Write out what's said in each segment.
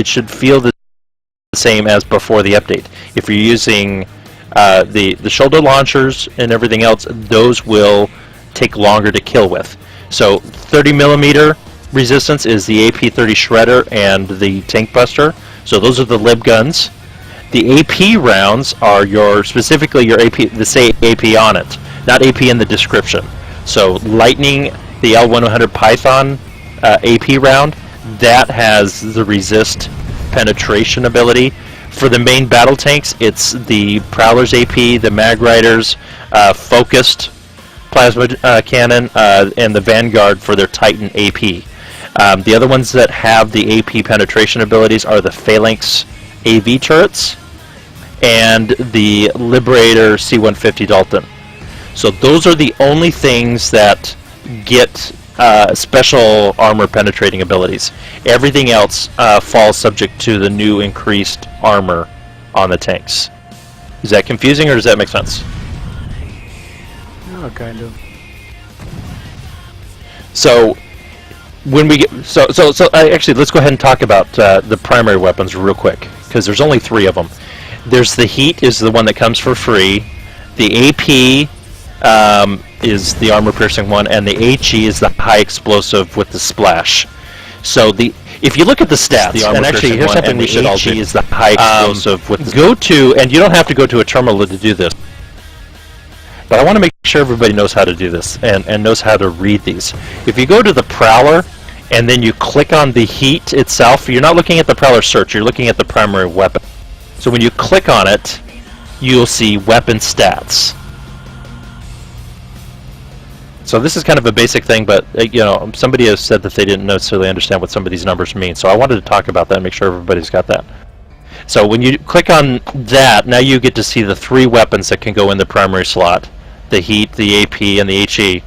it should feel the same as before the update. If you're using the shoulder launchers and everything else, those will take longer to kill with. So 30 millimeter resistance is the AP-30 Shredder and the Tank Buster. So those are the lib guns. The AP rounds are specifically your AP, the say AP on it, not AP in the description. So Lightning, the L100 Python AP round, that has the resist penetration ability. For the main battle tanks, it's the Prowler's AP, the Mag Riders, focused plasma cannon, and the Vanguard for their Titan AP. The other ones that have the AP penetration abilities are the Phalanx AV turrets and the Liberator C-150 Dalton. So those are the only things that get special armor penetrating abilities. Everything else falls subject to the new increased armor on the tanks. Is that confusing, or does that make sense? Oh, kind of. So when we get actually, let's go ahead and talk about the primary weapons real quick, because there's only 3 of them. There's the Heat, is the one that comes for free. The AP is the armor-piercing one, and the HE is the high explosive with the splash. So if you look at the stats, and actually here's something we should all do. Is the high explosive with and you don't have to go to a terminal to do this, but I want to make sure everybody knows how to do this and knows how to read these. If you go to the Prowler and then you click on the Heat itself, you're not looking at the Prowler search, you're looking at the primary weapon. So when you click on it, you'll see weapon stats. So this is kind of a basic thing, but somebody has said that they didn't necessarily understand what some of these numbers mean. So I wanted to talk about that and make sure everybody's got that. So when you click on that, now you get to see the 3 weapons that can go in the primary slot: the Heat, the AP, and the HE.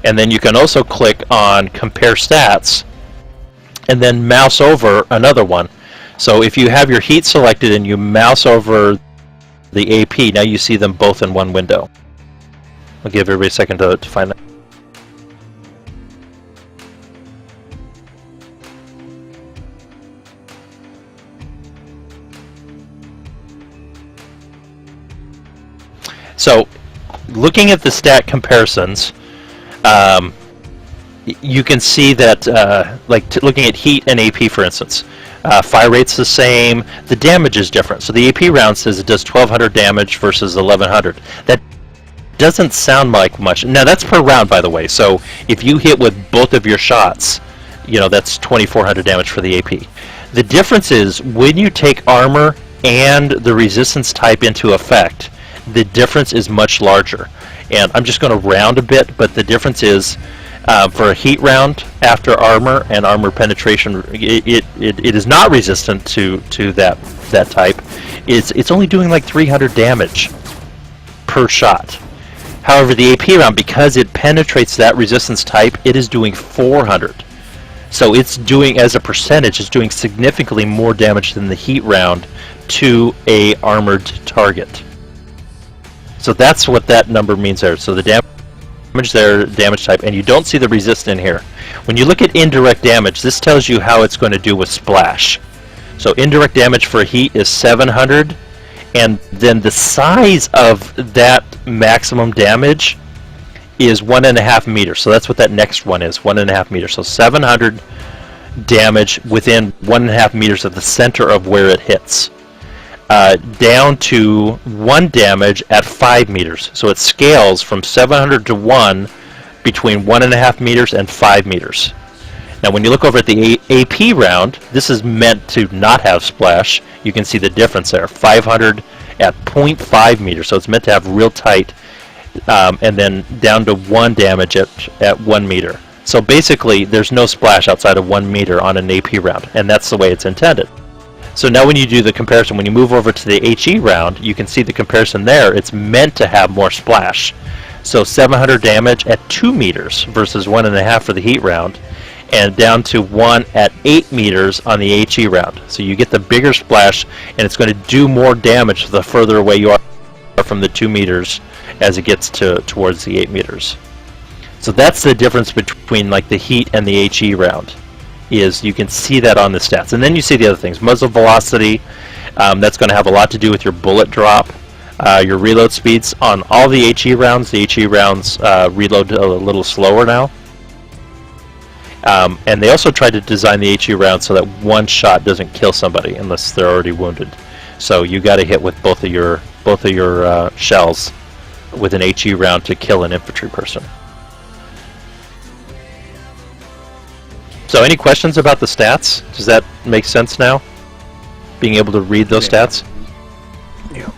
And then you can also click on Compare Stats, and then mouse over another one. So if you have your Heat selected and you mouse over the AP, now you see them both in one window. I'll give everybody a second to find that. So, looking at the stat comparisons, you can see that, looking at Heat and AP, for instance, fire rate's the same, the damage is different. So the AP round says it does 1,200 damage versus 1,100. That doesn't sound like much. Now that's per round, by the way. So if you hit with both of your shots, that's 2,400 damage for the AP. The difference is when you take armor and the resistance type into effect, the difference is much larger. And I'm just going to round a bit, but the difference is for a Heat round after armor and armor penetration, it is not resistant to that type. It's only doing like 300 damage per shot. However, the AP round, because it penetrates that resistance type, it is doing 400. So it's doing, as a percentage, it's doing significantly more damage than the Heat round to a armored target. So that's what that number means there. So the damage there, damage type, and you don't see the resist in here. When you look at indirect damage, this tells you how it's going to do with splash. So indirect damage for Heat is 700, and then the size of that maximum damage is 1.5 meters. So that's what that next one is, 1.5 meters. So 700 damage within 1.5 meters of the center of where it hits. Down to 1 damage at 5 meters. So it scales from 700 to 1 between 1.5 meters and 5 meters. Now when you look over at the AP round, this is meant to not have splash. You can see the difference there. 500 at 0.5 meters, so it's meant to have real tight, and then down to 1 damage at 1 meter. So basically there's no splash outside of 1 meter on an AP round, and that's the way it's intended. So now when you do the comparison, when you move over to the HE round, you can see the comparison there. It's meant to have more splash. So 700 damage at 2 meters versus 1.5 for the Heat round, and down to 1 at 8 meters on the HE round. So you get the bigger splash, and it's going to do more damage the further away you are from the 2 meters as it gets towards the 8 meters. So that's the difference between like the Heat and the HE round. is you can see that on the stats. And then you see the other things. Muzzle velocity, that's going to have a lot to do with your bullet drop, your reload speeds. On all the HE rounds, reload a little slower now. And they also tried to design the HE round so that one shot doesn't kill somebody unless they're already wounded. So you got to hit with both of your shells with an HE round to kill an infantry person. So any questions about the stats? Does that make sense now? Being able to read those stats? Yeah.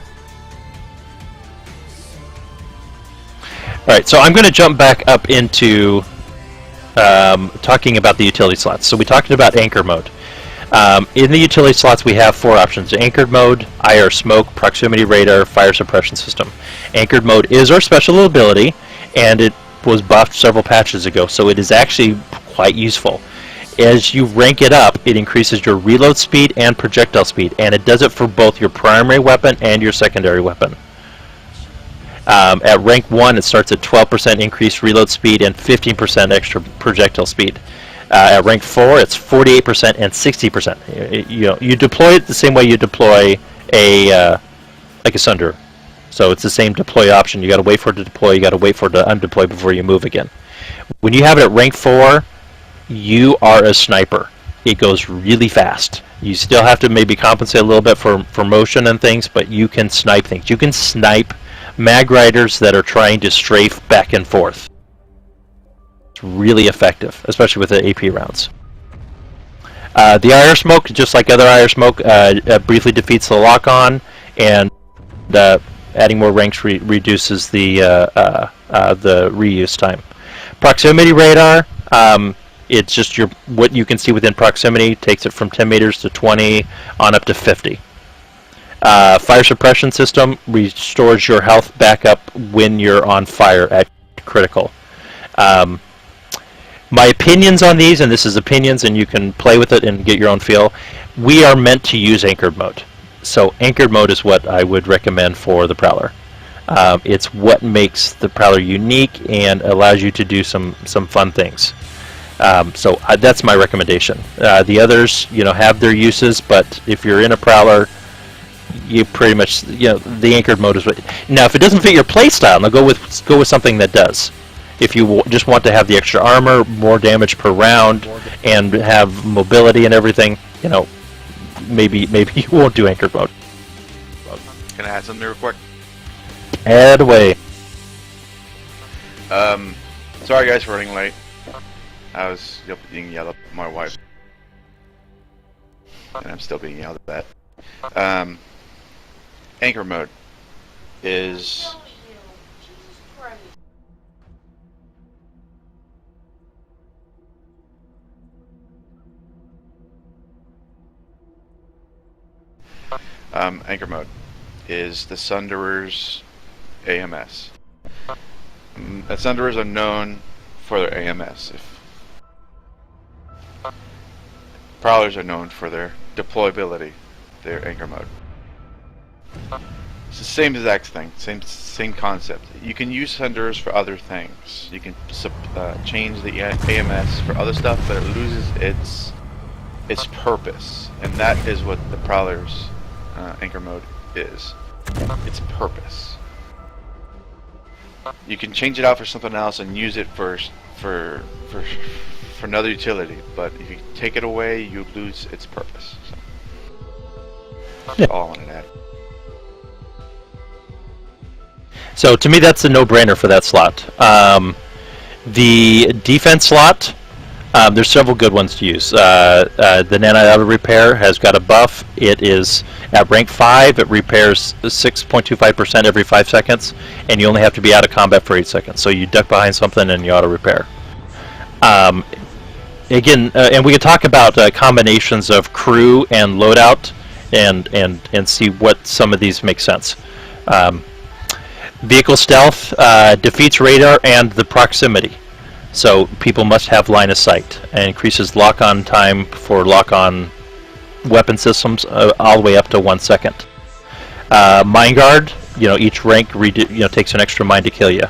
Alright, so I'm going to jump back up into talking about the utility slots. So we talked about anchor mode. In the utility slots we have 4 options: anchored mode, IR smoke, proximity radar, fire suppression system. Anchored mode is our special ability, and it was buffed several patches ago, so it is actually quite useful. As you rank it up, it increases your reload speed and projectile speed, and it does it for both your primary weapon and your secondary weapon. At rank 1, it starts at 12% increased reload speed and 15% extra projectile speed. At rank 4, it's 48% and 60%. You deploy it the same way you deploy a Sunder. So it's the same deploy option. You got to wait for it to deploy. You got to wait for it to undeploy before you move again. When you have it at rank 4, you are a sniper. It goes really fast. You still have to maybe compensate a little bit for motion and things, but you can snipe things. You can snipe mag riders that are trying to strafe back and forth. It's really effective, especially with the AP rounds. The IR smoke, just like other IR smoke, briefly defeats the lock-on, and adding more ranks reduces the reuse time. Proximity radar, it's just what you can see within proximity, takes it from 10 meters to 20 on up to 50. Fire suppression system restores your health back up when you're on fire at critical. My opinions on these, and this is opinions and you can play with it and get your own feel, we are meant to use anchored mode. So anchored mode is what I would recommend for the Prowler. It's what makes the Prowler unique and allows you to do some fun things. So that's my recommendation. The others, have their uses, but if you're in a Prowler, you pretty much, the anchored mode is what. Now, if it doesn't fit your playstyle, now go with something that does. If you just want to have the extra armor, more damage per round, and have mobility and everything, maybe you won't do anchored mode. Can I add something real quick? Add away. Sorry guys for running late. I was being yelled at by my wife. And I'm still being yelled at. Anchor mode is anchor mode is the Sunderer's AMS. Sunderers are known for their AMS. Prowlers are known for their deployability, their anchor mode. It's the same exact thing, same concept. You can use Sunderers for other things. You can change the AMS for other stuff, but it loses its purpose, and that is what the Prowler's anchor mode is. Its purpose. You can change it out for something else and use it for another utility, but if you take it away, you lose its purpose. So, that's all I wanted to add. So to me, that's a no-brainer for that slot. The defense slot, there's several good ones to use. The Nano Repair has got a buff. It is at rank 5. It repairs 6.25% every 5 seconds, and you only have to be out of combat for 8 seconds. So you duck behind something and you auto repair. Again, and we can talk about combinations of crew and loadout, and see what some of these make sense. Vehicle stealth defeats radar and the proximity. So people must have line of sight, and increases lock-on time for lock-on weapon systems all the way up to 1 second. Mine guard, takes an extra mine to kill you.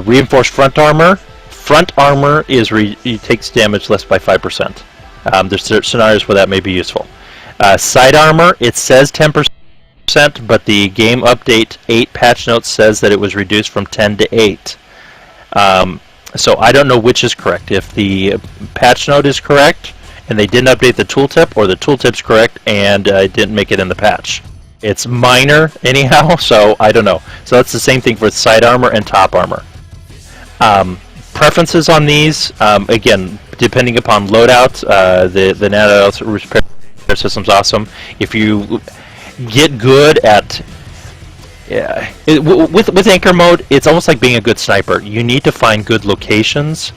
Reinforced front armor front armor is it takes damage less by 5%. There's scenarios where that may be useful. Side armor, it says 10%, but the game update 8 patch notes says that it was reduced from 10 to 8. So I don't know which is correct. If the patch note is correct and they didn't update the tooltip, or the tooltip's correct and it didn't make it in the patch. It's minor anyhow, so I don't know. So that's the same thing for side armor and top armor. Preferences on these, again, depending upon loadout, the nano repair system's awesome. If you get good at with anchor mode, it's almost like being a good sniper. You need to find good locations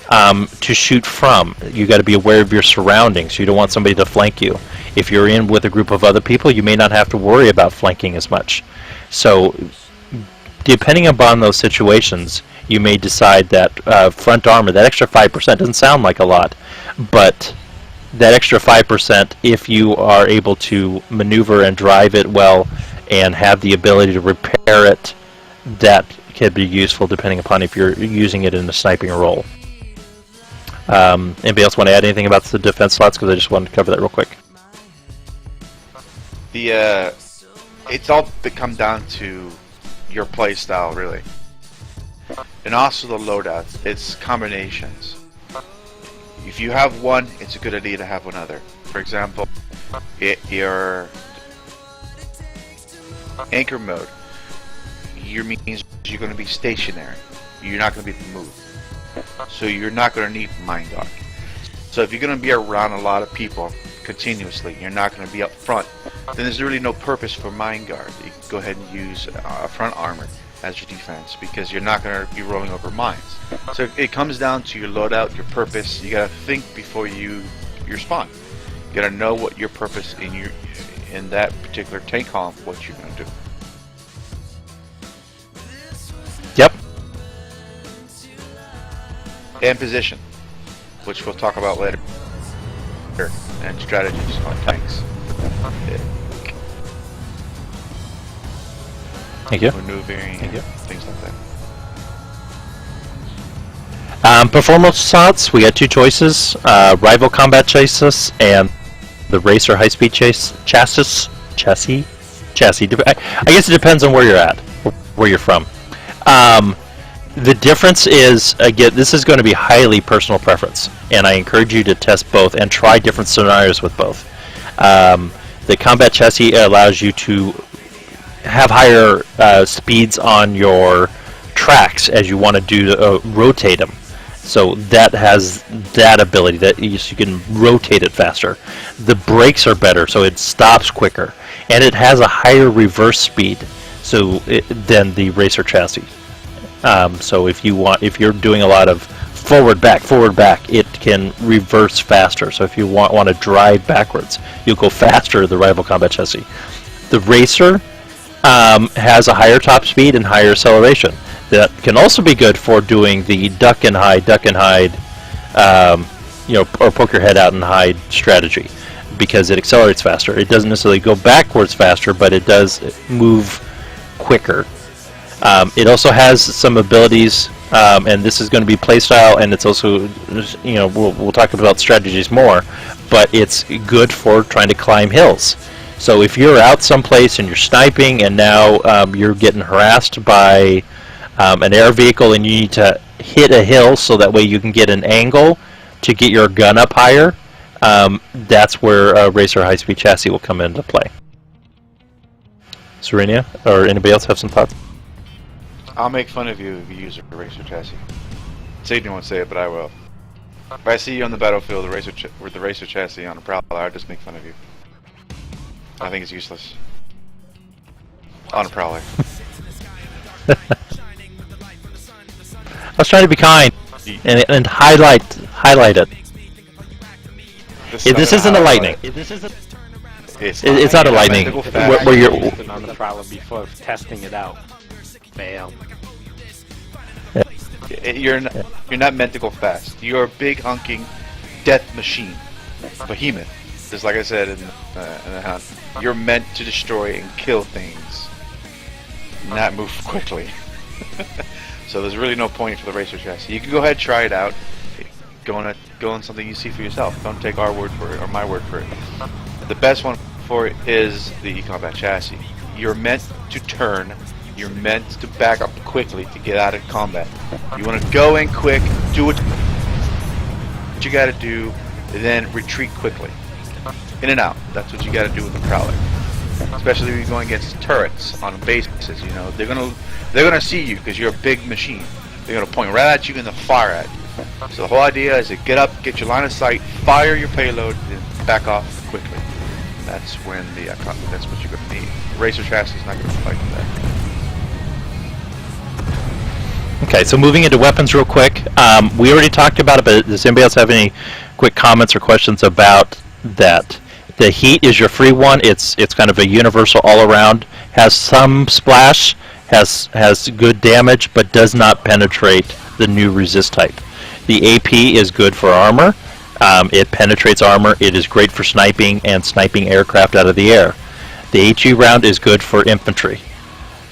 to shoot from. You got to be aware of your surroundings. You don't want somebody to flank you. If you're in with a group of other people, you may not have to worry about flanking as much. So, depending upon those situations, you may decide that front armor, that extra 5%, doesn't sound like a lot, but that extra 5%, if you are able to maneuver and drive it well and have the ability to repair it, that can be useful depending upon if you're using it in a sniping role. Anybody else want to add anything about the defense slots? Because I just wanted to cover that real quick. It's all come down to your play style, really, and also the loadouts. It's combinations. If you have one, it's a good idea to have another. For example, your anchor mode, means you're going to be stationary. You're not going to be moved. So you're not going to need Mind Guard. So if you're going to be around a lot of people continuously, you're not going to be up front, then there's really no purpose for Mind Guard. You can go ahead and use front armor as your defense, because you're not going to be rolling over mines. So it comes down to your loadout, your purpose. You got to think before you spawn. You got to know what your purpose in that particular tank column, what you're going to do. Yep. And position, which we'll talk about later, and strategies on tanks. Thank you. Maneuvering, Thank you. things like that. Performance slots, we got 2 choices: rival combat chassis and the racer high-speed chassis. I guess it depends on where you're at, where you're from. The difference is, again, this is going to be highly personal preference, and I encourage you to test both and try different scenarios with both. The combat chassis allows you to have higher speeds on your tracks as you want to do rotate them. So that has that ability that you can rotate it faster. The brakes are better, so it stops quicker, and it has a higher reverse speed than the racer chassis. So if you're doing a lot of forward back, it can reverse faster. So if you want to drive backwards, you'll go faster the rival combat chassis. The racer has a higher top speed and higher acceleration. That can also be good for doing the duck and hide, or poke your head out and hide strategy, because it accelerates faster. It doesn't necessarily go backwards faster, but it does move quicker. It also has some abilities, and this is going to be playstyle, and it's also, we'll talk about strategies more, but it's good for trying to climb hills. So if you're out someplace and you're sniping, and now you're getting harassed by an air vehicle, and you need to hit a hill so that way you can get an angle to get your gun up higher, that's where a racer high-speed chassis will come into play. Xernia, or anybody else have some thoughts? I'll make fun of you if you use a racer chassis. Cygany won't say it, but I will. If I see you on the battlefield with the racer chassis on a Prowler, I'll just make fun of you. I think it's useless. On a Prowler. I was trying to be kind and highlight it. This isn't a lightning. It's not a lightning. Where you're on the Prowler before testing it out. Fail. You're not meant to go fast. You're a big hunking death machine, behemoth. Just like I said in the hunt, you're meant to destroy and kill things, not move quickly. So there's really no point for the racer chassis. You can go ahead and try it out. Go on something you see for yourself. Don't take our word for it or my word for it. The best one for it is the e-combat chassis. You're meant to turn. You're meant to back up quickly to get out of combat. You want to go in quick, do what you got to do, and then retreat quickly. In and out. That's what you got to do with the Prowler. Especially when you're going against turrets on bases. You know, they're gonna see you because you're a big machine. They're gonna point right at you and then fire at you. So the whole idea is to get up, get your line of sight, fire your payload, and back off quickly. That's when that's what you're gonna need. The racer chassis is not gonna fight that. Okay, so moving into weapons real quick. We already talked about it, but does anybody else have any quick comments or questions about that? The heat is your free one. It's kind of a universal all around. Has some splash, has good damage, but does not penetrate the new resist type. The AP is good for armor. It penetrates armor. It is great for sniping and sniping aircraft out of the air. The HE round is good for infantry.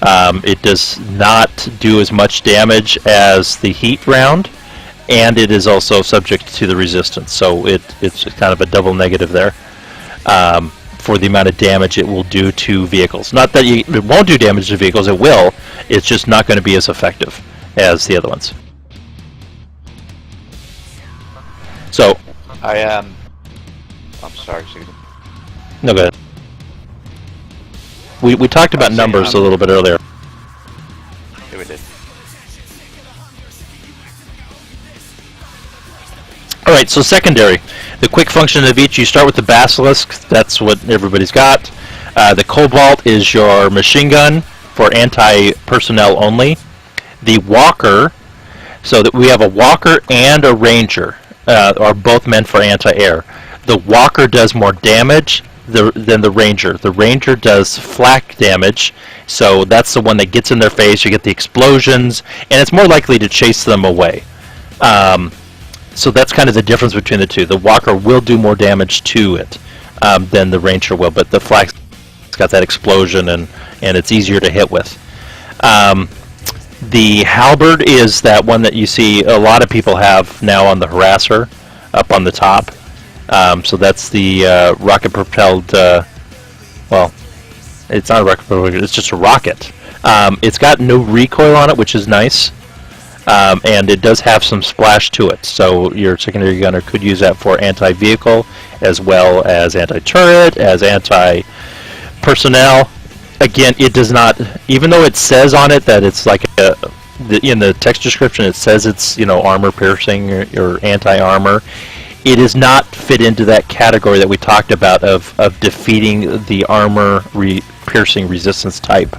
It does not do as much damage as the heat round, and it is also subject to the resistance. So it's kind of a double negative there. For the amount of damage it will do to vehicles. Not that it won't do damage to vehicles, it will. It's just not going to be as effective as the other ones. So, I'm sorry, Cygany. No, go ahead. We talked about numbers a little bit earlier. Yeah, we did. Alright, so secondary. The quick function of each, you start with the Basilisk, that's what everybody's got. The Cobalt is your machine gun for anti-personnel only. The Walker, so that we have a Walker and a Ranger, are both meant for anti-air. The Walker does more damage than the Ranger. The Ranger does flak damage, so that's the one that gets in their face, you get the explosions, and it's more likely to chase them away. So that's kind of the difference between the two. The Walker will do more damage to it than the Ranger will, but the flak's got that explosion and it's easier to hit with. The Halberd is that one that you see a lot of people have now on the Harasser up on the top. So that's the rocket-propelled, well, it's not a rocket-propelled, it's just a rocket. It's got no recoil on it, which is nice. And it does have some splash to it, so your secondary gunner could use that for anti-vehicle as well as anti-turret, as anti-personnel. Again, it does not, even though it says on it that it's like in the text description it says it's, you know, armor piercing or anti-armor, it does not fit into that category that we talked about of defeating the armor piercing resistance type.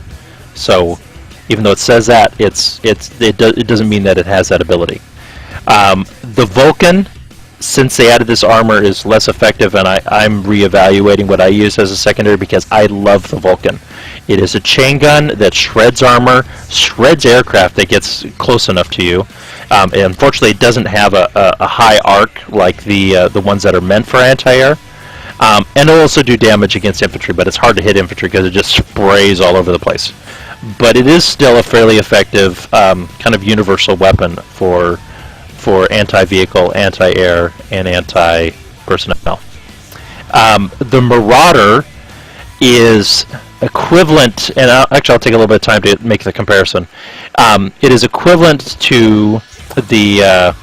So even though it says that, it doesn't mean that it has that ability. The Vulcan, since they added this armor, is less effective, and I'm reevaluating what I use as a secondary because I love the Vulcan. It is a chain gun that shreds armor, shreds aircraft that gets close enough to you. And unfortunately, it doesn't have a high arc like the ones that are meant for anti-air. And it'll also do damage against infantry, but it's hard to hit infantry because it just sprays all over the place. But it is still a fairly effective kind of universal weapon for anti-vehicle, anti-air, and anti-personnel. The Marauder is equivalent, and actually I'll take a little bit of time to make the comparison. It is equivalent to the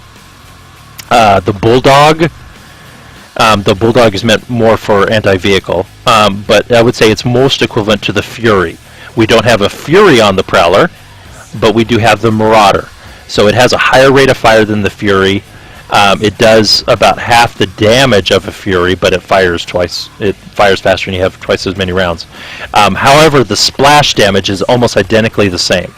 Bulldog. The Bulldog is meant more for anti-vehicle, but I would say it's most equivalent to the Fury. We don't have a Fury on the Prowler, but we do have the Marauder. So it has a higher rate of fire than the Fury. It does about half the damage of a Fury, but it fires twice. It fires faster and you have twice as many rounds. However, the splash damage is almost identically the same.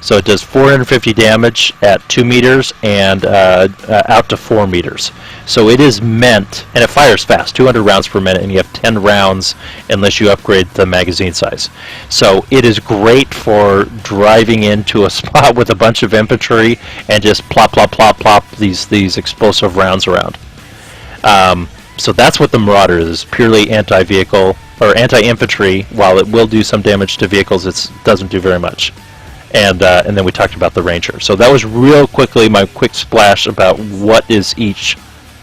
So it does 450 damage at 2 meters and out to 4 meters. So it is meant, and it fires fast, 200 rounds per minute, and you have 10 rounds unless you upgrade the magazine size. So it is great for driving into a spot with a bunch of infantry and just plop, plop, plop, plop these explosive rounds around. So that's what the Marauder is, purely anti-vehicle or anti-infantry. While it will do some damage to vehicles, it doesn't do very much. and then we talked about the Ranger. So that was real quickly my quick splash about what is each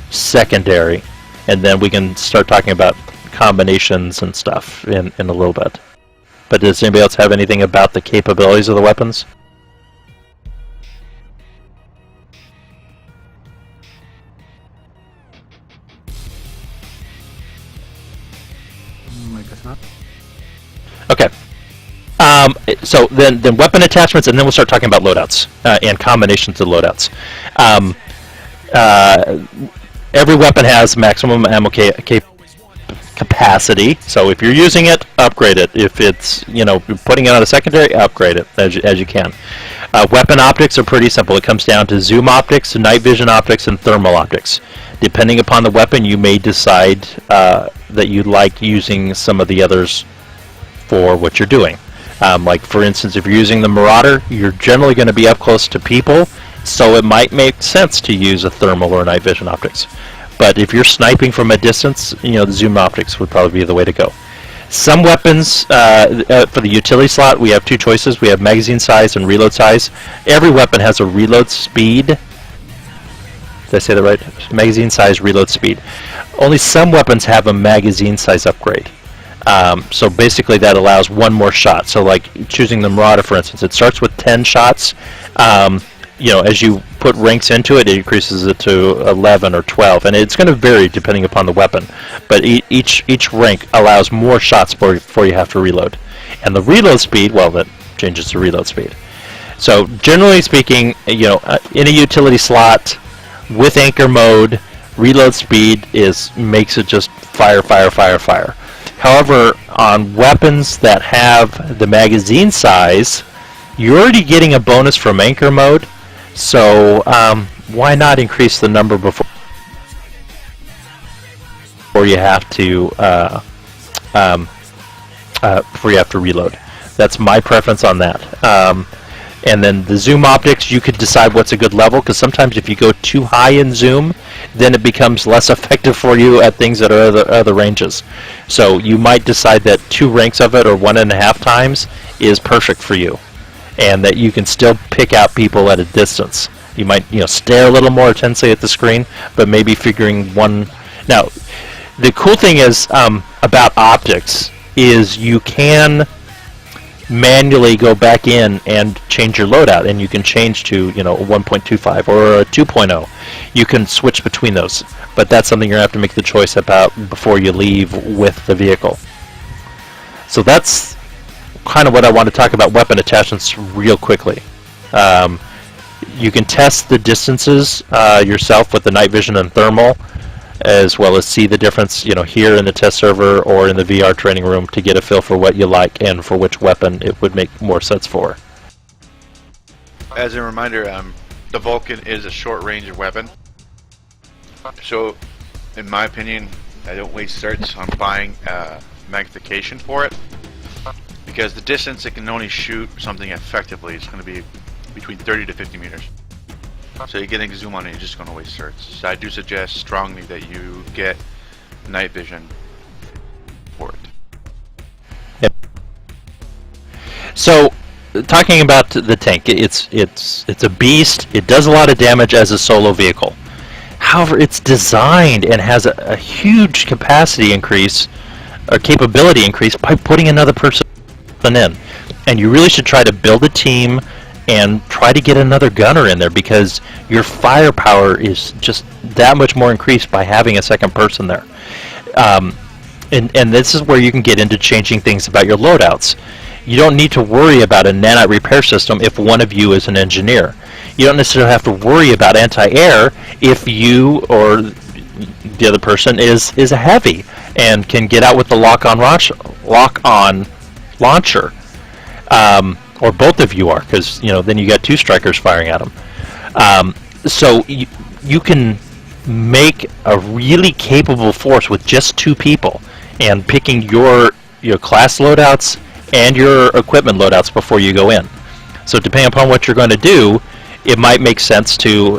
secondary, and then we can start talking about combinations and stuff in a little bit. But does anybody else have anything about the capabilities of the weapons? I guess not. Okay. So then weapon attachments, and then we'll start talking about loadouts and combinations of loadouts. Every weapon has maximum ammo capacity, so if you're using it, upgrade it. If it's, you're putting it on a secondary, upgrade it as you can. Weapon optics are pretty simple. It comes down to zoom optics, night vision optics, and thermal optics. Depending upon the weapon, you may decide that you like using some of the others for what you're doing. Like for instance, if you're using the Marauder, you're generally going to be up close to people, so it might make sense to use a thermal or night vision optics. But if you're sniping from a distance, the zoom optics would probably be the way to go. Some weapons, for the utility slot, we have two choices. We have magazine size and reload size. Every weapon has a reload speed. Did I say that right? Magazine size, reload speed. Only some weapons have a magazine size upgrade. So basically that allows one more shot. So like choosing the Marauder, for instance, it starts with 10 shots. As you put ranks into it, it increases it to 11 or 12, and it's going to vary depending upon the weapon. But each rank allows more shots before you have to reload. And the reload speed, well, that changes the reload speed. So generally speaking, in a utility slot with anchor mode, reload speed makes it just fire, fire, fire, fire. However, on weapons that have the magazine size, you're already getting a bonus from anchor mode. So why not increase the number before you have to reload? That's my preference on that. And then the zoom optics, you could decide what's a good level, because sometimes if you go too high in zoom, then it becomes less effective for you at things that are other ranges. So you might decide that 2 ranks of it or 1.5 times is perfect for you, and that you can still pick out people at a distance. You might stare a little more intensely at the screen, but maybe figuring one. Now, the cool thing is about optics is you can manually go back in and change your loadout, and you can change to a 1.25 or a 2.0. You can switch between those, but that's something you're going to have to make the choice about before you leave with the vehicle. So that's kind of what I want to talk about weapon attachments real quickly. You can test the distances yourself with the night vision and thermal, as well as see the difference, here in the test server or in the VR training room, to get a feel for what you like and for which weapon it would make more sense for. As a reminder, the Vulcan is a short-range weapon. So, in my opinion, I don't waste certs on buying magnification for it, because the distance it can only shoot something effectively is going to be between 30 to 50 meters. So you're getting zoom on it, you're just going to waste certs. So I do suggest strongly that you get night vision for it. Yep. So, talking about the tank, it's a beast. It does a lot of damage as a solo vehicle. However, it's designed and has a huge capacity increase or capability increase by putting another person in. And you really should try to build a team and try to get another gunner in there, because your firepower is just that much more increased by having a second person there. And this is where you can get into changing things about your loadouts. You don't need to worry about a nanite repair system if one of you is an engineer. You don't necessarily have to worry about anti-air if you or the other person is a heavy and can get out with the lock-on launcher. Or both of you are, because then you got 2 strikers firing at them. So you can make a really capable force with just 2 people, and picking your class loadouts and your equipment loadouts before you go in. So depending upon what you're going to do, it might make sense to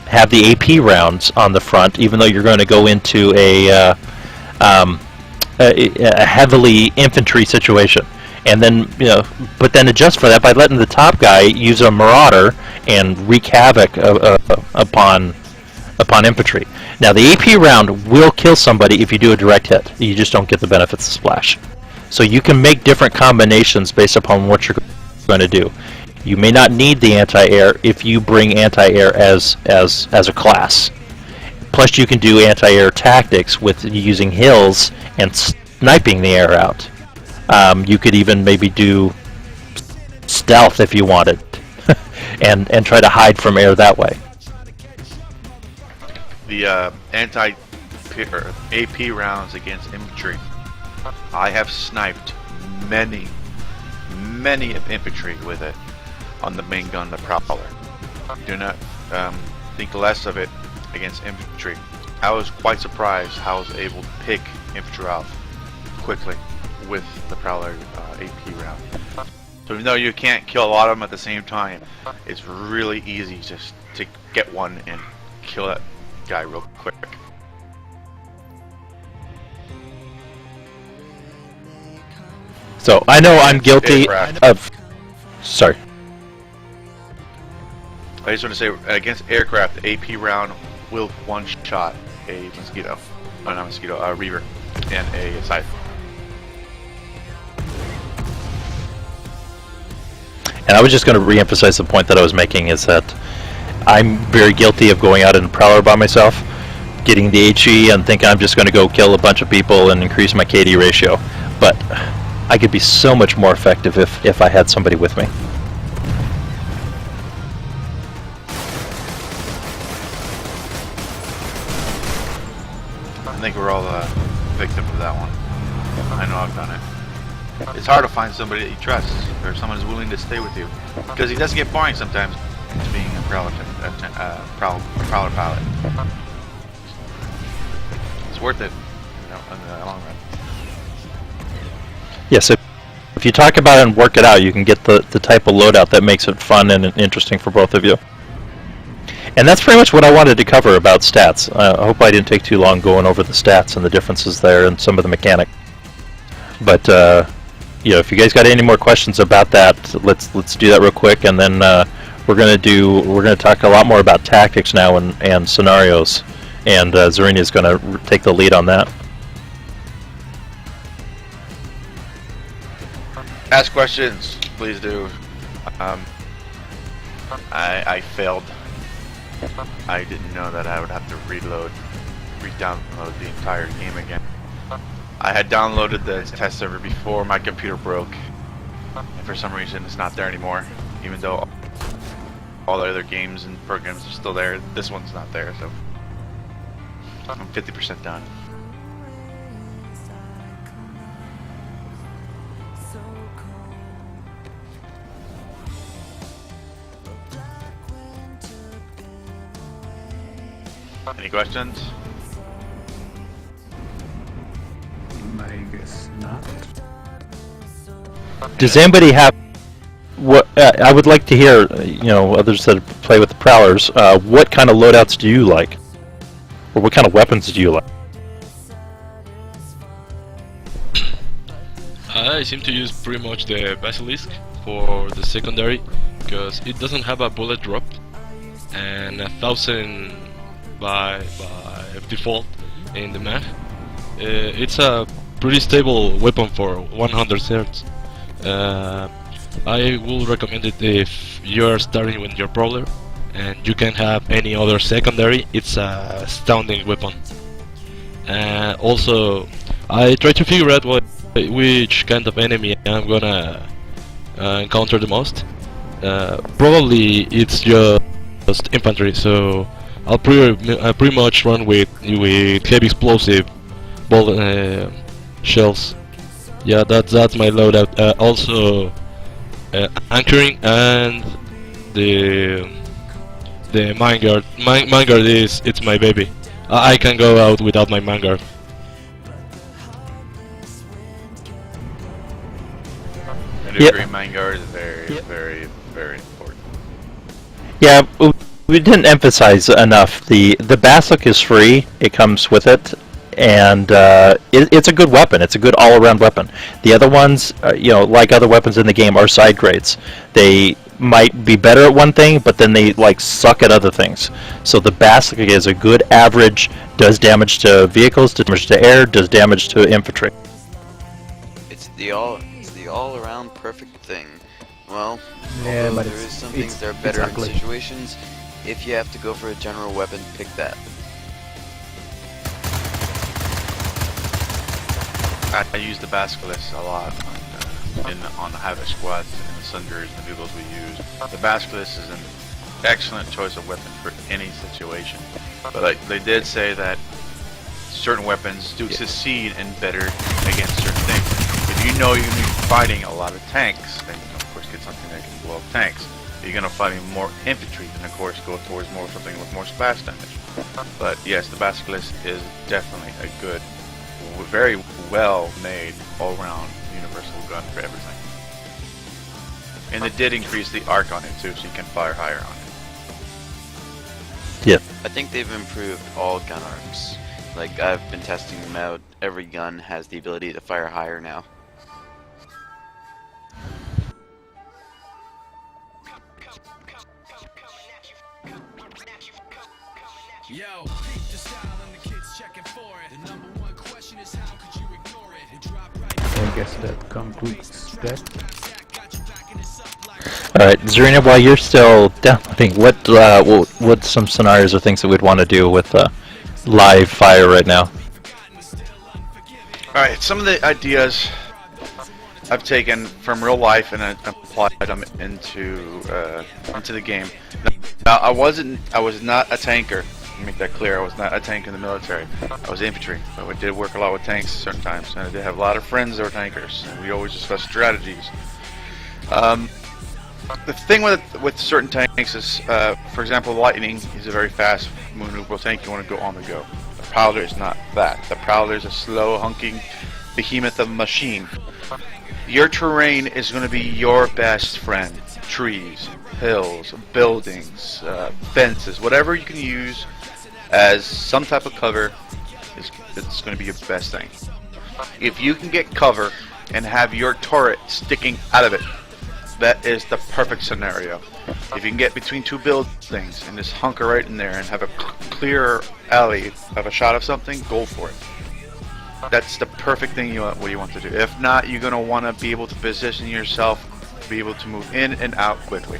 have the AP rounds on the front, even though you're going to go into a heavily infantry situation. and then but then adjust for that by letting the top guy use a marauder and wreak havoc upon infantry. Now the AP round will kill somebody if you do a direct hit. You just don't get the benefits of splash. So you can make different combinations based upon what you're going to do. You may not need the anti-air if you bring anti-air as a class. Plus you can do anti-air tactics with using hills and sniping the air out. You could even maybe do stealth if you wanted, and try to hide from air that way. The AP rounds against infantry. I have sniped many infantry with it on the main gun, the Prowler. Do not think less of it against infantry. I was quite surprised how I was able to pick infantry off quickly with the Prowler AP round. So even though you can't kill a lot of them at the same time, it's really easy just to get one and kill that guy real quick. So I know I'm guilty Aircraft. of. Sorry. I just want to say, against aircraft, the AP round will one-shot a mosquito, not a mosquito, a reaver, and a scythe. And I was just going to re-emphasize the point that I was making, is that I'm very guilty of going out in Prowler by myself, getting the HE and thinking I'm just going to go kill a bunch of people and increase my KD ratio. But I could be so much more effective if I had somebody with me. I think we're all victims of that one. I know I've done it. It's hard to find somebody that you trust, or someone who's willing to stay with you, because he does get boring sometimes, being a Prowler pilot. It's worth it, in the long run. Yes, if you talk about it and work it out, you can get the type of loadout that makes it fun and interesting for both of you. And that's pretty much what I wanted to cover about stats. I hope I didn't take too long going over the stats and the differences there and some of the mechanics. But if you guys got any more questions about that, let's do that real quick, and then we're gonna talk a lot more about tactics now and scenarios, and Xernia is gonna take the lead on that. Ask questions, please do. I failed. I didn't know that I would have to re-download the entire game again. I had downloaded the test server before my computer broke, and for some reason it's not there anymore, even though all the other games and programs are still there. This one's not there, so I'm 50% done. Any questions? I guess not. Does anybody have what? I would like to hear, others that play with the Prowlers. What kind of loadouts do you like, or what kind of weapons do you like? I seem to use pretty much the Basilisk for the secondary, because it doesn't have a bullet drop, and 1000 by default in the map. It's a pretty stable weapon for 100 Hz. I will recommend it if you're starting with your Prowler and you can have any other secondary. It's a astounding weapon. Also, I try to figure out which kind of enemy I'm gonna encounter the most. Probably it's just infantry, so I'll pretty much run with heavy explosive shells. Yeah, that's my loadout. Also, anchoring and the mine guard. Mine guard it's my baby. I can go out without my mine guard. I do agree, mine guard is very important. Yeah, we didn't emphasize enough. The Basilisk is free. It comes with it, and it's a good weapon. It's a good all-around weapon. The other ones, like other weapons in the game, are side grades. They might be better at one thing, but then they like suck at other things. So the Basilisk is a good average. Does damage to vehicles, does damage to air, does damage to infantry. It's the all-around perfect thing. Well, Yeah, although but there is some things that are better in situations. If you have to go for a general weapon, pick that. I use the Basilisk a lot on the Havoc squads and the Sunders and the vehicles we use. The Basilisk is an excellent choice of weapon for any situation. But they did say that certain weapons do succeed and better against certain things. If you know you're going to be fighting a lot of tanks, then you can of course get something that can blow up tanks. If you're going to fight more infantry, then of course go towards something with more splash damage. But yes, the Basilisk is definitely a good, very well made all-round universal gun for everything. And they did increase the arc on it too, so you can fire higher on it. Yeah. I think they've improved all gun arcs. Like, I've been testing them out. Every gun has the ability to fire higher now. Yo, the style and the kids checking for it. The number one question is how could you ignore it and drop right. I guess that concludes that. All right, Xernia, while you're still downloading, what some scenarios or things that we'd want to do with live fire right now? Alright, some of the ideas I've taken from real life and applied them into the game. Now, I was not a tanker. Let me make that clear. I was not a tank in the military. I was infantry, but we did work a lot with tanks certain times, and I did have a lot of friends that were tankers, and we always discussed strategies. The thing with certain tanks is, for example, Lightning is a very fast maneuverable tank. You want to go on the go. The Prowler is not that. The Prowler is a slow, hunking behemoth of a machine. Your terrain is going to be your best friend. Trees, hills, buildings, fences, whatever you can use as some type of cover, it's going to be your best thing. If you can get cover and have your turret sticking out of it, that is the perfect scenario. If you can get between two buildings and just hunker right in there and have a clear alley of a shot of something, go for it. That's the perfect thing you want to do. If not, you're going to want to be able to position yourself to be able to move in and out quickly.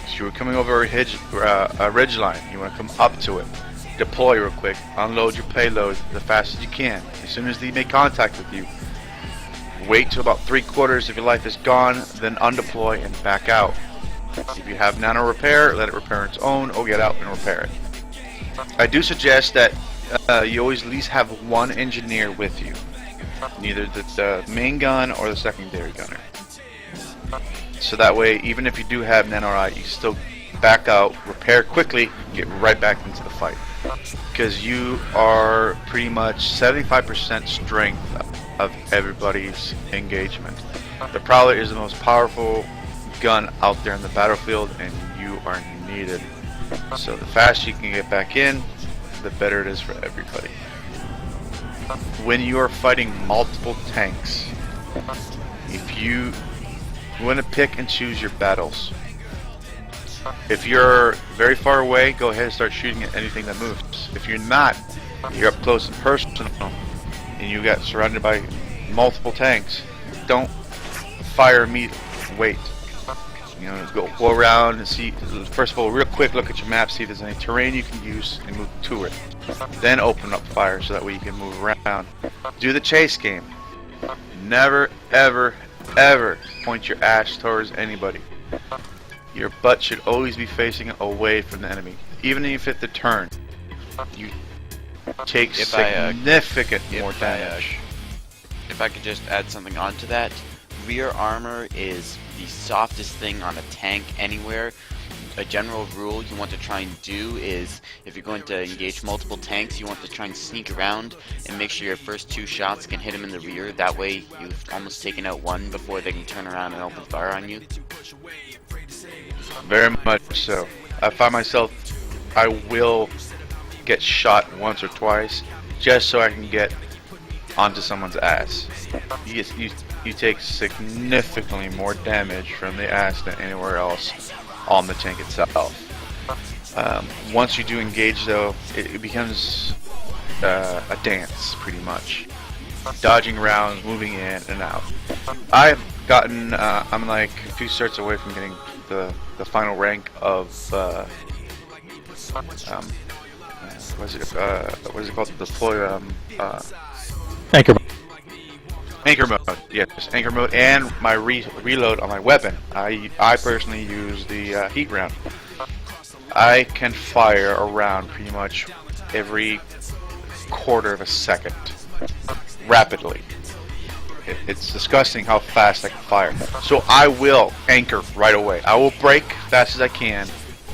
So you're coming over a ridge line, you want to come up to it, deploy real quick, unload your payload the fastest you can. As soon as they make contact with you, wait till about 3/4 of your life is gone, then undeploy and back out. If you have nano repair, let it repair its own, or get out and repair it. I do suggest that you always at least have one engineer with you, neither the main gun or the secondary gunner. So that way, even if you do have nano right, you still back out, repair quickly, get right back into the fight. Because you are pretty much 75% strength of everybody's engagement. The Prowler is the most powerful gun out there in the battlefield, and you are needed. So the faster you can get back in, the better it is for everybody. When you are fighting multiple tanks, if you want to pick and choose your battles. If you're very far away, go ahead and start shooting at anything that moves. If you're not, you're up close and personal, and you got surrounded by multiple tanks, don't fire immediately. Wait. Go around and see. First of all, real quick, look at your map, see if there's any terrain you can use and move to it. Then open up fire so that way you can move around. Do the chase game. Never, ever, ever point your ass towards anybody. Your butt should always be facing away from the enemy. Even if you hit the turn, you take significant more damage. If I could just add something onto that, rear armor is the softest thing on a tank anywhere. A general rule you want to try and do is, if you're going to engage multiple tanks, you want to try and sneak around and make sure your first 2 shots can hit them in the rear. That way you've almost taken out one before they can turn around and open fire on you. Very much so. I find myself, I will get shot once or twice, just so I can get onto someone's ass. You take significantly more damage from the ass than anywhere else on the tank itself. Once you do engage, though, it becomes a dance, pretty much. Dodging around, moving in and out. I've gotten, I'm like a few starts away from getting the final rank of, what is it called? Deploy, Anchor. Anchor mode, yes, anchor mode, and my reload on my weapon. I personally use the heat round. I can fire a round pretty much every quarter of a second, rapidly. It's disgusting how fast I can fire. So I will anchor right away. I will brake fast as I can,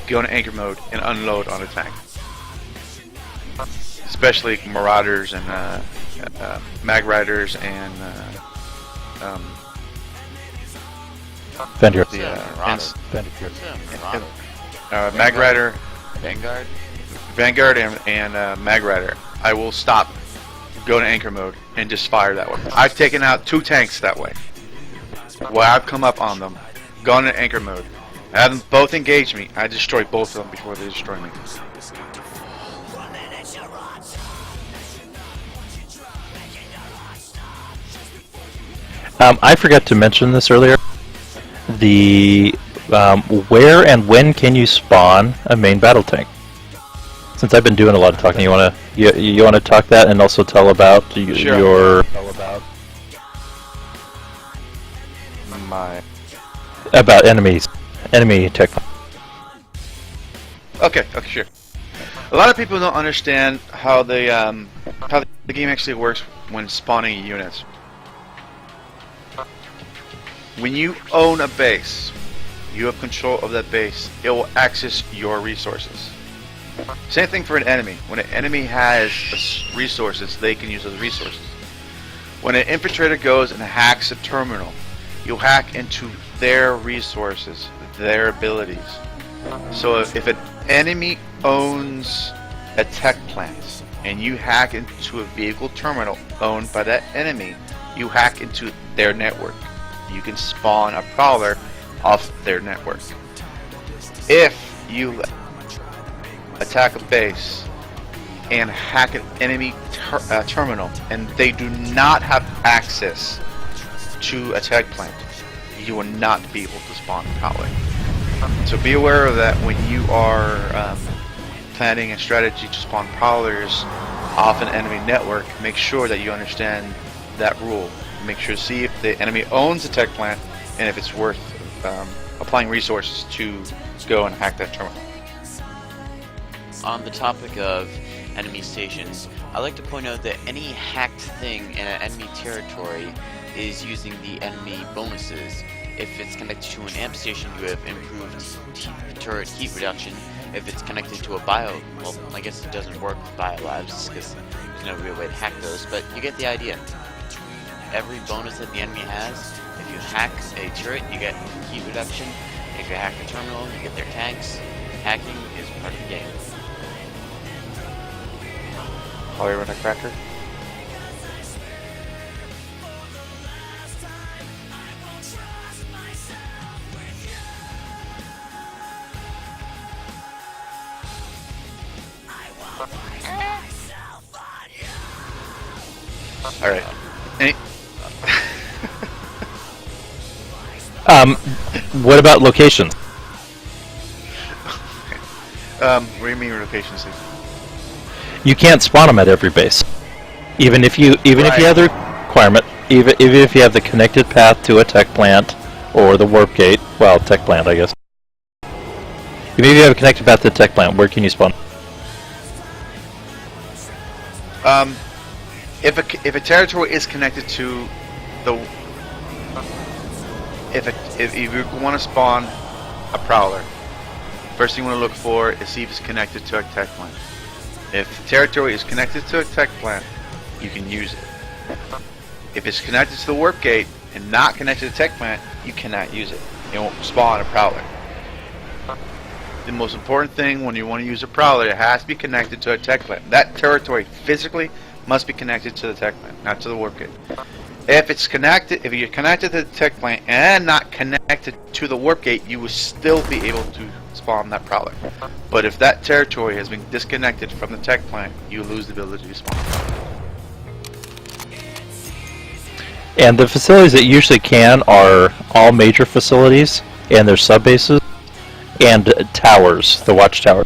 go into anchor mode, and unload on a tank. Especially Marauders and Mag Riders and Vendor. Mag Rider, Vanguard. and Mag Rider. I will stop, go to anchor mode, and just fire that way. I've taken out 2 tanks that way. While I've come up on them, gone to anchor mode, I have them both engage me. I destroy both of them before they destroy me. I forgot to mention this earlier. The where and when can you spawn a main battle tank? Since I've been doing a lot of talking, you wanna talk that and also tell about Sure. about enemy tech. Okay, sure. A lot of people don't understand how the game actually works when spawning units. When you own a base, you have control of that base. It will access your resources. Same thing for an enemy. When an enemy has resources, they can use those resources. When an infiltrator goes and hacks a terminal, you'll hack into their resources, their abilities. So if an enemy owns a tech plant and you hack into a vehicle terminal owned by that enemy, you hack into their network. You can spawn a Prowler off their network. If you attack a base and hack an enemy terminal and they do not have access to a tech plant, you will not be able to spawn a Prowler. So be aware of that when you are planning a strategy to spawn Prowlers off an enemy network. Make sure that you understand that rule. Make sure to see if the enemy owns a tech plant and if it's worth applying resources to go and hack that terminal. On the topic of enemy stations, I'd like to point out that any hacked thing in an enemy territory is using the enemy bonuses. If it's connected to an amp station, you have improved turret heat reduction. If it's connected to a bio, well, I guess it doesn't work with biolabs because there's no real way to hack those, but you get the idea. Every bonus that the enemy has, if you hack a turret, you get heat reduction. If you hack a terminal, you get their tanks. Hacking is part of the game. Probably run a cracker. All right. What about locations? What do you mean location, Steve? You can't spawn them at every base. Even if you have the requirement, even if you have the connected path to a tech plant or the warp gate, well, tech plant, I guess. Even if you have a connected path to the tech plant, where can you spawn? If a territory is connected to the if you want to spawn a Prowler, first thing you want to look for is see if it's connected to a tech plant. If the territory is connected to a tech plant, you can use it. If it's connected to the warp gate and not connected to the tech plant, you cannot use it. You won't spawn a Prowler. The most important thing when you want to use a Prowler, it has to be connected to a tech plant. That territory physically must be connected to the tech plant, not to the warp gate. If you're connected to the tech plant and not connected to the warp gate, you will still be able to spawn that Prowler. But if that territory has been disconnected from the tech plant, you lose the ability to spawn. And the facilities that usually can are all major facilities and their sub bases and towers, the watchtower.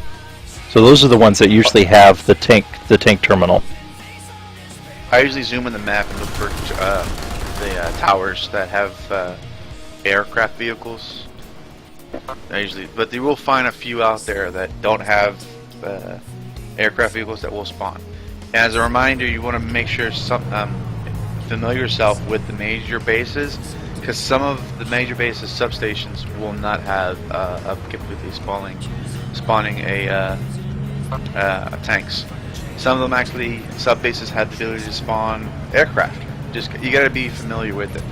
So those are the ones that usually have the tank terminal. I usually zoom in the map and look for the towers that have aircraft vehicles. But you will find a few out there that don't have aircraft vehicles that will spawn. And as a reminder, you want to make sure familiar yourself with the major bases, because some of the major bases substations will not have a completely spawning a tanks. Some of them actually sub bases have the ability to spawn aircraft. You got to be familiar with it.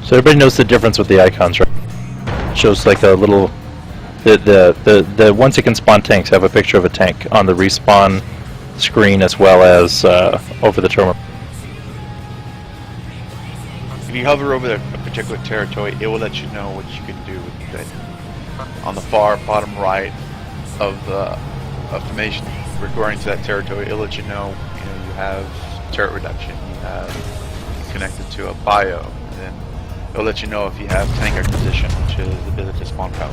So everybody knows the difference with the icons, right? It shows like a little. The ones that can spawn tanks have a picture of a tank on the respawn screen as well as over the terminal. If you hover over a particular territory, it will let you know what you can do with it. On the far bottom right of the information regarding to that territory, it'll let you know, you have turret reduction, you have connected to a bio, and then it'll let you know if you have tank acquisition, which is the ability to spawn power.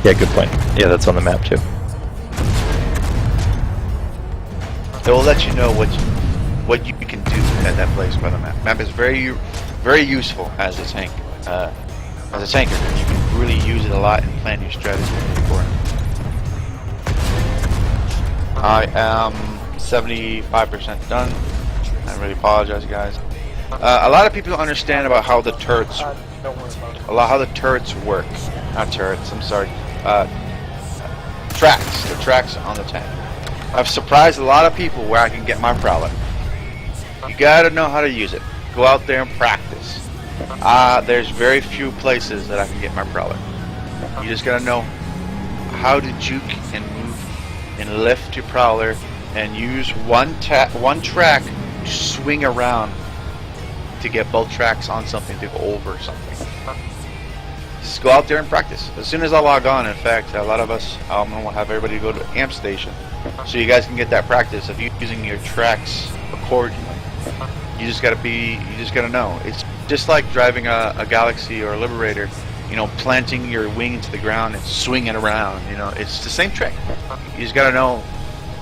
Yeah, good point. Yeah, that's on the map too. It will let you know what you can do at that place by the map. Map is very useful as a tank. As a tanker, you can really use it a lot and plan your strategy for it. I am 75% done. I really apologize, guys. A lot of people don't understand about how the turrets, work. Not turrets. I'm sorry. Tracks. The tracks on the tank. I've surprised a lot of people where I can get my Prowler. You gotta know how to use it. Go out there and practice. There's very few places that I can get my Prowler. You just gotta know how to juke and move and lift your Prowler and use one track to swing around to get both tracks on something to go over something. Just go out there and practice. As soon as I log on, in fact, a lot of us, I'm gonna have everybody go to Amp Station so you guys can get that practice of using your tracks accordingly. You just gotta know. It's just like driving a Galaxy or a Liberator, planting your wing to the ground and swinging around. It's the same trick. You just gotta know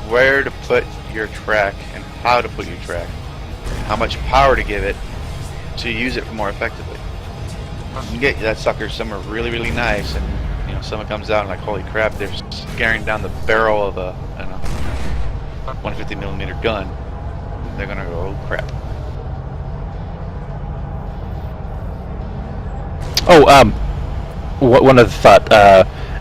where to put your track and how to put your track, how much power to give it to use it more effectively. You can get that sucker somewhere really, really nice, and someone comes out and like, holy crap, they're scaring down the barrel of a 150mm gun. They're gonna go, oh crap. One other thought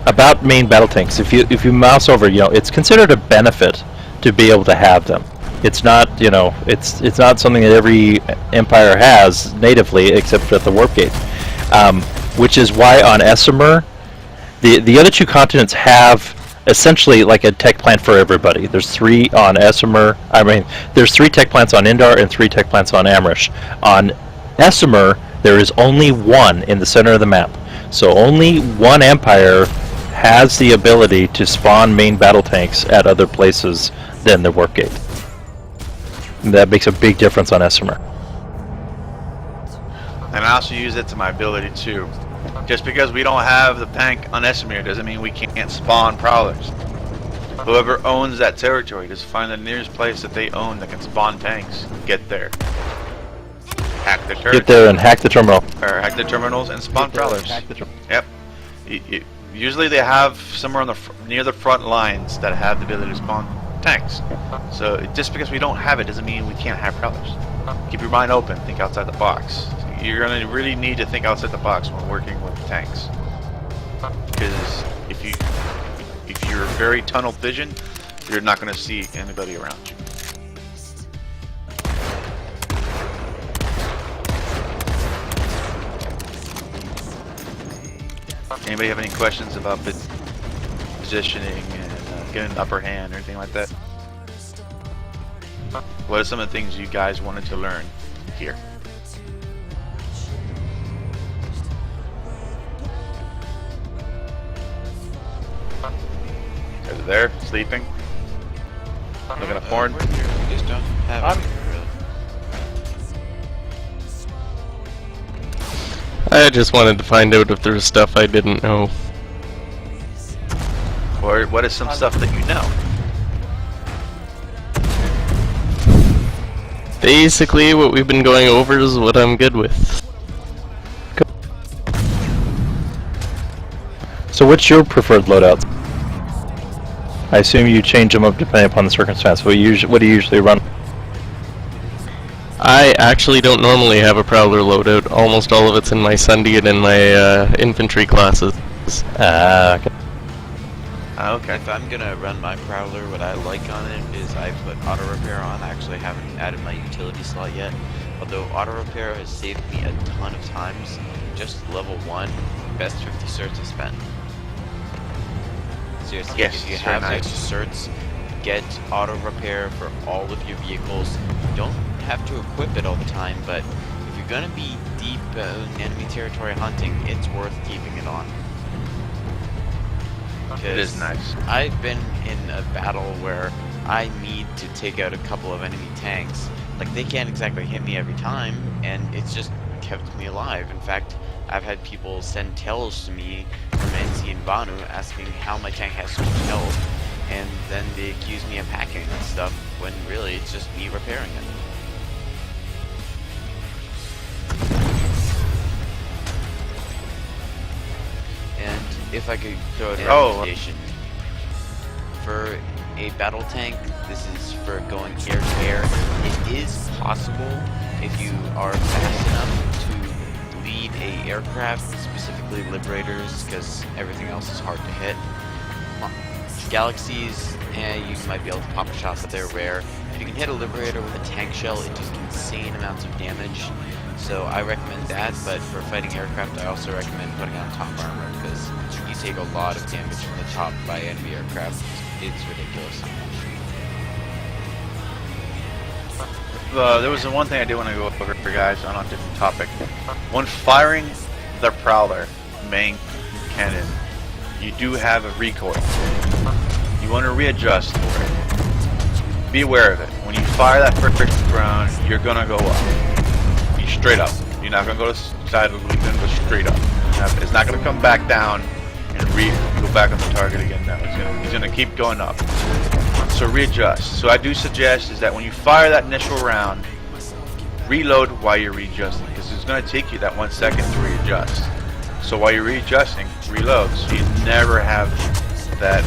about main battle tanks. If you mouse over, it's considered a benefit to be able to have them. It's not, it's not something that every empire has natively, except at the warp gate. Which is why on Essemer, the other two continents have essentially like a tech plant for everybody. There's 3 on Essemer. There's 3 tech plants on Indar and 3 tech plants on Amrish. On Essemer, there is only 1 in the center of the map. So only one empire has the ability to spawn main battle tanks at other places than the warp gate. And that makes a big difference on Essemer. And I also use it to my ability too. Just because we don't have the tank on Essemer doesn't mean we can't spawn Prowlers. Whoever owns that territory, just find the nearest place that they own that can spawn tanks. Get there. Hack the turrets. Get there and hack the terminal. Or hack the terminals and spawn Prowlers. Yep. Usually they have somewhere on near the front lines that have the ability to spawn tanks. So just because we don't have it doesn't mean we can't have Prowlers. Keep your mind open. Think outside the box. You're going to really need to think outside the box when working with tanks. Because if you're very tunnel vision, you're not going to see anybody around you. Anybody have any questions about positioning and get an upper hand or anything like that? What are some of the things you guys wanted to learn here? Over there, sleeping, looking at porn. We're here. We just don't have it, really. I just wanted to find out if there was stuff I didn't know. Or what is some stuff that you know? Basically, what we've been going over is what I'm good with. So what's your preferred loadout? I assume you change them up depending upon the circumstance. What do you usually run? I actually don't normally have a Prowler loadout. Almost all of it's in my Sundian and my infantry classes. Okay. Okay. If I'm gonna run my Prowler, what I like on it is I put auto repair on. I actually haven't added my utility slot yet. Although auto repair has saved me a ton of times. Just level 1, best 50 certs I spent. Seriously, Yes, if you it's have very nice. extra certs, get auto repair for all of your vehicles. You don't have to equip it all the time, but if you're gonna be deep in enemy territory hunting, it's worth keeping it on. It is nice. I've been in a battle where I need to take out a couple of enemy tanks. Like, they can't exactly hit me every time, and it's just kept me alive. In fact, I've had people send tells to me from NC and Banu asking how my tank has so much health, and then they accuse me of hacking and stuff, when really it's just me repairing it. And if I could go to recommendation for a battle tank, this is for going air to air. It is possible if you are fast enough to lead a aircraft, specifically Liberators, because everything else is hard to hit. Galaxies, you might be able to pop a shot, but they're rare. If you can hit a Liberator with a tank shell, it does insane amounts of damage. So I recommend that, but for fighting aircraft, I also recommend putting on top armor, because you take a lot of damage from the top by enemy aircraft. It's ridiculous. There was the one thing I did want to go over for guys on a different topic. When firing the Prowler main cannon, you do have a recoil. You want to readjust for it. Be aware of it. When you fire that first round, you're gonna go up. You straight up. You're not gonna go to the side of the lead, but straight up. It's not gonna come back down and go back on the target again. No, he's gonna keep going up. So readjust. So I do suggest is that when you fire that initial round, reload while you're readjusting, because it's going to take you that 1 second to readjust. So while you're readjusting, reload, so you never have that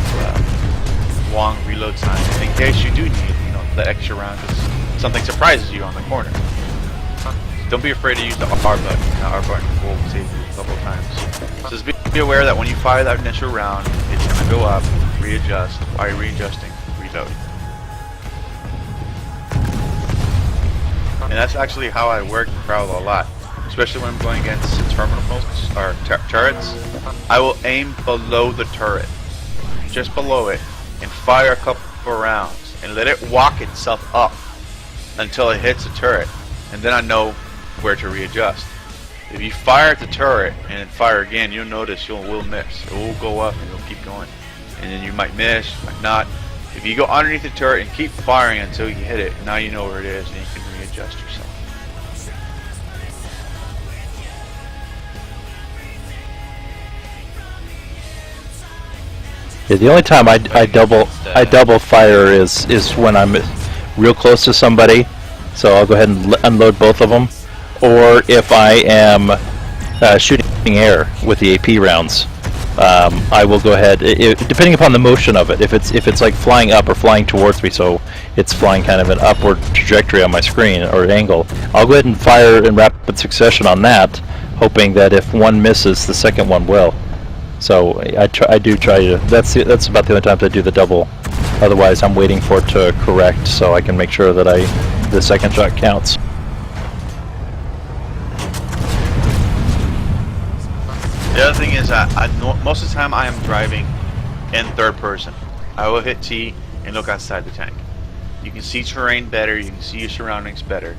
long reload time in case you do need, that extra round because something surprises you on the corner. Don't be afraid to use the R button. The R button will save you a couple of times. So just be aware that when you fire that initial round, it's going to go up, readjust. While you're readjusting, reload. And that's actually how I work Prowler a lot, especially when I'm going against terminals or turrets. I will aim below the turret, just below it, and fire a couple of rounds, and let it walk itself up until it hits the turret, and then I know where to readjust. If you fire at the turret and then fire again, you'll notice you will miss. It will go up and you'll keep going, and then you might miss, might not. If you go underneath the turret and keep firing until you hit it, now you know where it is and you can readjust yourself. Yeah, the only time I double fire is when I'm real close to somebody, so I'll go ahead and unload both of them, or if I am shooting air with the AP rounds. I will go ahead, depending upon the motion of it. If it's like flying up or flying towards me, so it's flying kind of an upward trajectory on my screen or angle, I'll go ahead and fire in rapid succession on that, hoping that if one misses, the second one will. So I do try to. That's about the only times I do the double. Otherwise, I'm waiting for it to correct so I can make sure that the second shot counts. The other thing is, most of the time I am driving in third person. I will hit T and look outside the tank. You can see terrain better, you can see your surroundings better.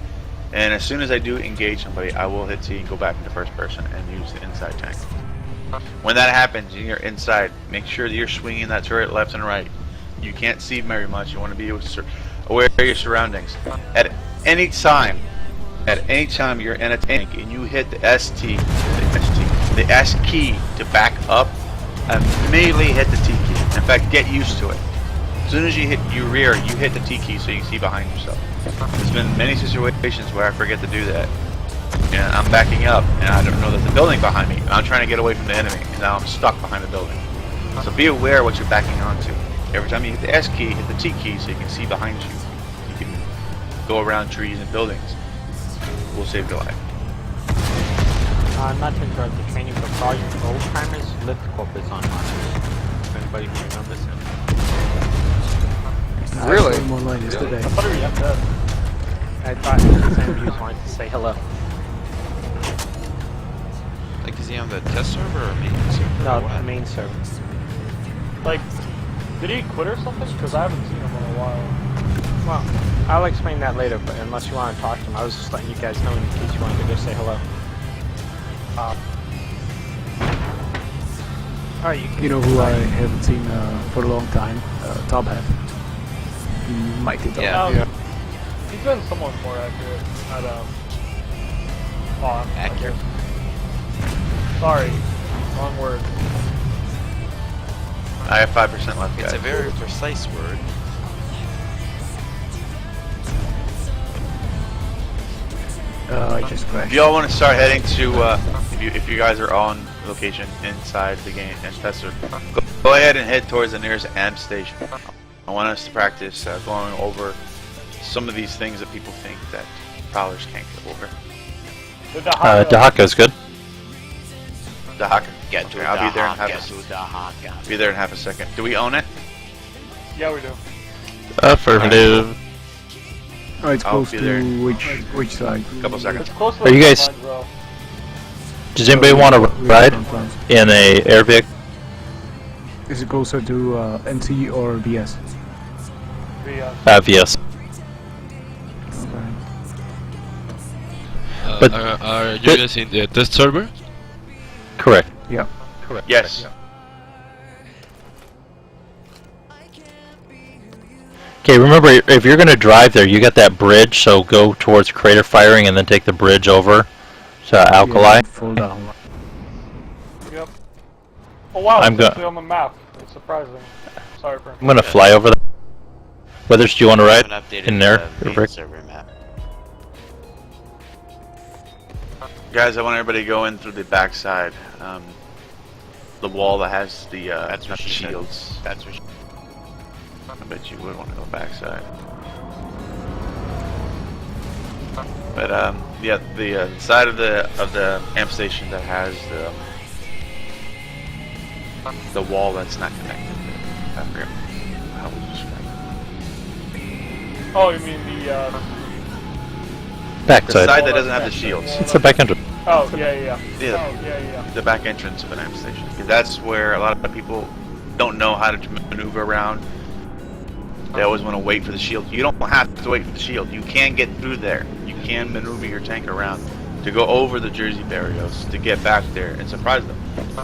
And as soon as I do engage somebody, I will hit T and go back into first person and use the inside tank. When that happens and you're inside, make sure that you're swinging that turret left and right. You can't see very much. You want to be aware of your surroundings. At any time you're in a tank and you hit the the S key to back up, immediately hit the T key. In fact, get used to it. As soon as you hit your rear, you hit the T key so you can see behind yourself. There's been many situations where I forget to do that. And I'm backing up and I don't know there's a building behind me. I'm trying to get away from the enemy and now I'm stuck behind the building. So be aware of what you're backing onto. Every time you hit the S key, hit the T key so you can see behind you. You can go around trees and buildings. We'll save your life. Not to interrupt the training, but for all you old timers, Lift Corp is on Monsters. If anybody who remembers him. Really? I saw him online yesterday. I thought some just wanted to say hello. Like, is he on the test server or main server? No, or what? the main server. Like, did he quit or something? Because I haven't seen him in a while. Well, I'll explain that later, but unless you want to talk to him, I was just letting you guys know in case you wanted to go say hello. Alright, You know who I haven't seen for a long time? Top Hat. Mighty Top. Yeah. He's been somewhat more accurate at, Accurate. Sorry, wrong word. I have 5% left, It's guys. a very precise word. I just If crashed. y'all want to start heading to, if you guys are on location inside the game and tester, go ahead and head towards the nearest amp station. I want us to practice going over some of these things that people think that prowlers can't get over. Dahaka's good. Dahaka. Get to Okay, I'll be there in get to the haka. Be there in half a second. Do we own it? Yeah, we do. Affirmative. Oh, it's I'll close be there. to which side? Couple seconds. It's close to Are you the guys- lines, though. Does anybody want to ride in a air vehicle? Is it closer to NT or VS? VS. Okay. But- Are you guys in the test server? Correct. Yeah. Correct. Yes. Okay, remember, if you're going to drive there, you got that bridge, so go towards crater firing and then take the bridge over to Alkali. Yeah, fall down. Yep. Oh wow, I'm it's go- actually on the map. It's surprising. Sorry for I'm going to fly over there. Weathers, do you want to I ride haven't updated in there? the main Rick? server map. Guys, I want everybody to go in through the backside. The wall that has the That's what she said. shields. That's what she I bet you would want to go backside. But yeah, the side of the amp station that has the wall that's not connected. I forget how we describe it. Oh, you mean the The Backside. side that doesn't have the shields. It's the back entrance. oh yeah. Yeah. Oh yeah. The back entrance of an amp station. That's where a lot of people don't know how to maneuver around. They always want to wait for the shield. You don't have to wait for the shield. You can get through there. You can maneuver your tank around to go over the Jersey barriers to get back there and surprise them.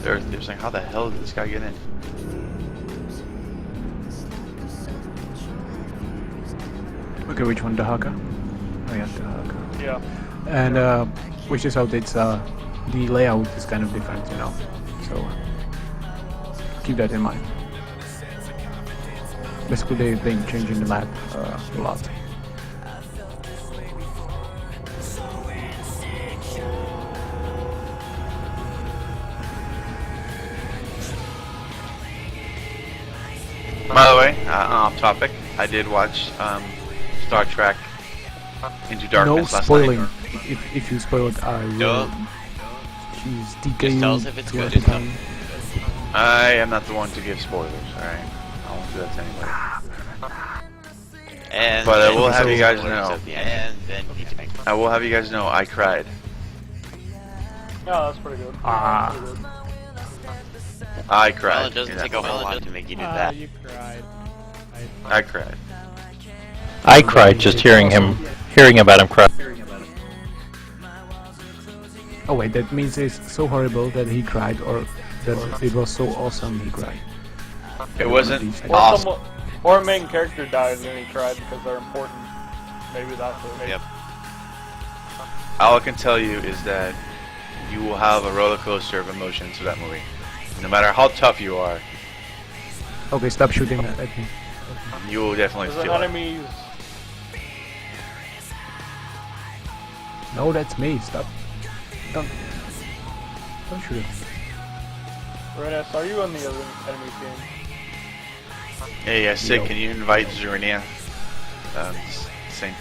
They're saying, how the hell did this guy get in? Okay, which one? Dahaka? Oh yeah, Dahaka. Yeah. And which is out, it's the layout is kind of different, you know. So keep that in mind. Basically, they've been changing the map a lot. By the way, off topic, I did watch Star Trek Into No Darkness last spoiling. night. If you spoil it, I will. No. Jeez, DK Just tell us if it's good. Just tell- I am not the one to give spoilers, alright? I won't do that to anybody. And But I then will he have you says guys words know. at the end, and then he can- I will have you guys know, I cried. Yeah, that's pretty good. I Well, cried. it doesn't in that take a whole moment. lot to make you do that. You cried. I cried. I cried just hearing about him cry. Oh wait, that means it's so horrible that he cried, or that it was so awesome he cried. It wasn't Or awesome. or a main character died and then he cried because they're important. Maybe that's it. Yep. All I can tell you is that you will have a roller coaster of emotions for that movie. No matter how tough you are, Okay, stop shooting at me. you will definitely There's feel it. enemies. No, that's me. Stop. Don't shoot it. Oh. Renes, are you on the other enemy team? Hey, Sid, Yo. can you invite xernia? Same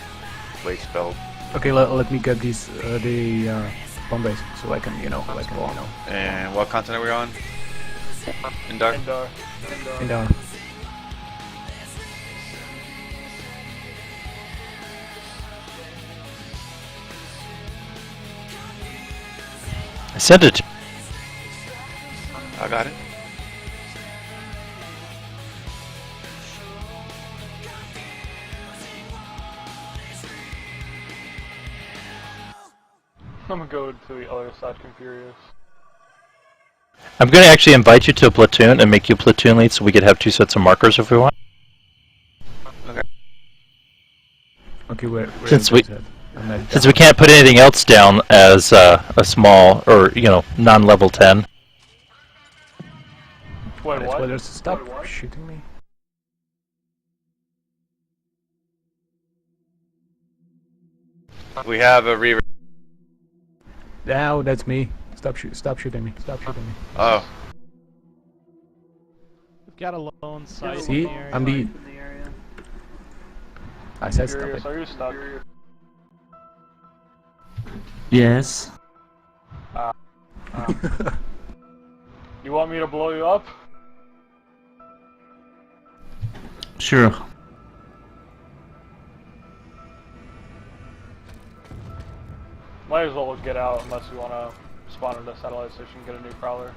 way it's spelled. Okay, let me get these the bomb base so I can And what continent are we on? Indar? And I sent it to I got it. I'm gonna go to the other side, Confurious. I'm going to actually invite you to a platoon and make you platoon lead so we could have 2 sets of markers if we want. okay, where Since is we- that? I'm at Since we can't put anything else down as a small or, non-level 10. Wait, what? Well, stop shooting me. We have a re. Now that's me. Stop shooting me. Stop shooting me. Oh, We've got a lone site See, in the area. I'm the. I said stop Confurious, it. are you stuck? Yes. You want me to blow you up? Sure. Might as well get out unless you want to spawn at a satellite station and get a new Prowler.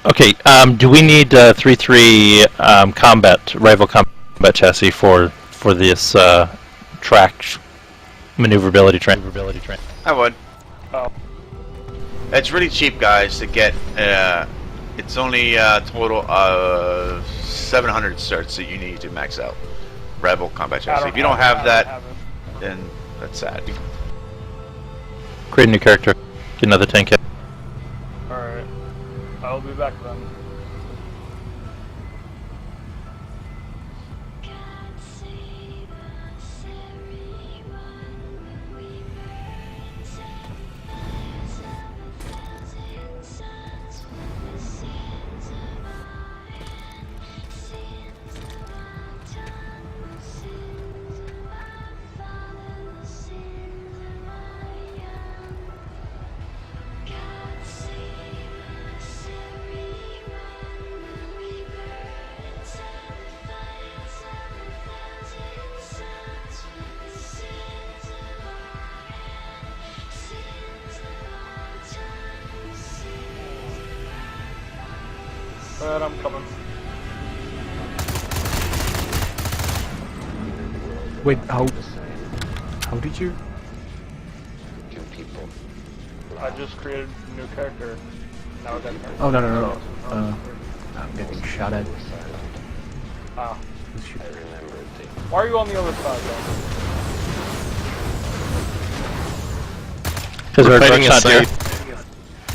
Okay, do we need 3-3 rival combat chassis for this track maneuverability train? I would. Oh. It's really cheap, guys, to get. It's only a total of 700 certs that you need to max out Rebel combat chassis. If you don't have that, then that's sad. Create a new character. Get another 10k. Alright. I'll be back then. Alright, I'm coming. Wait, how did you? I just created a new character. Now that character. Oh no. I'm getting shot at. Ah. Shoot. Why are you on the other side though? Because our fighting truck's a not here.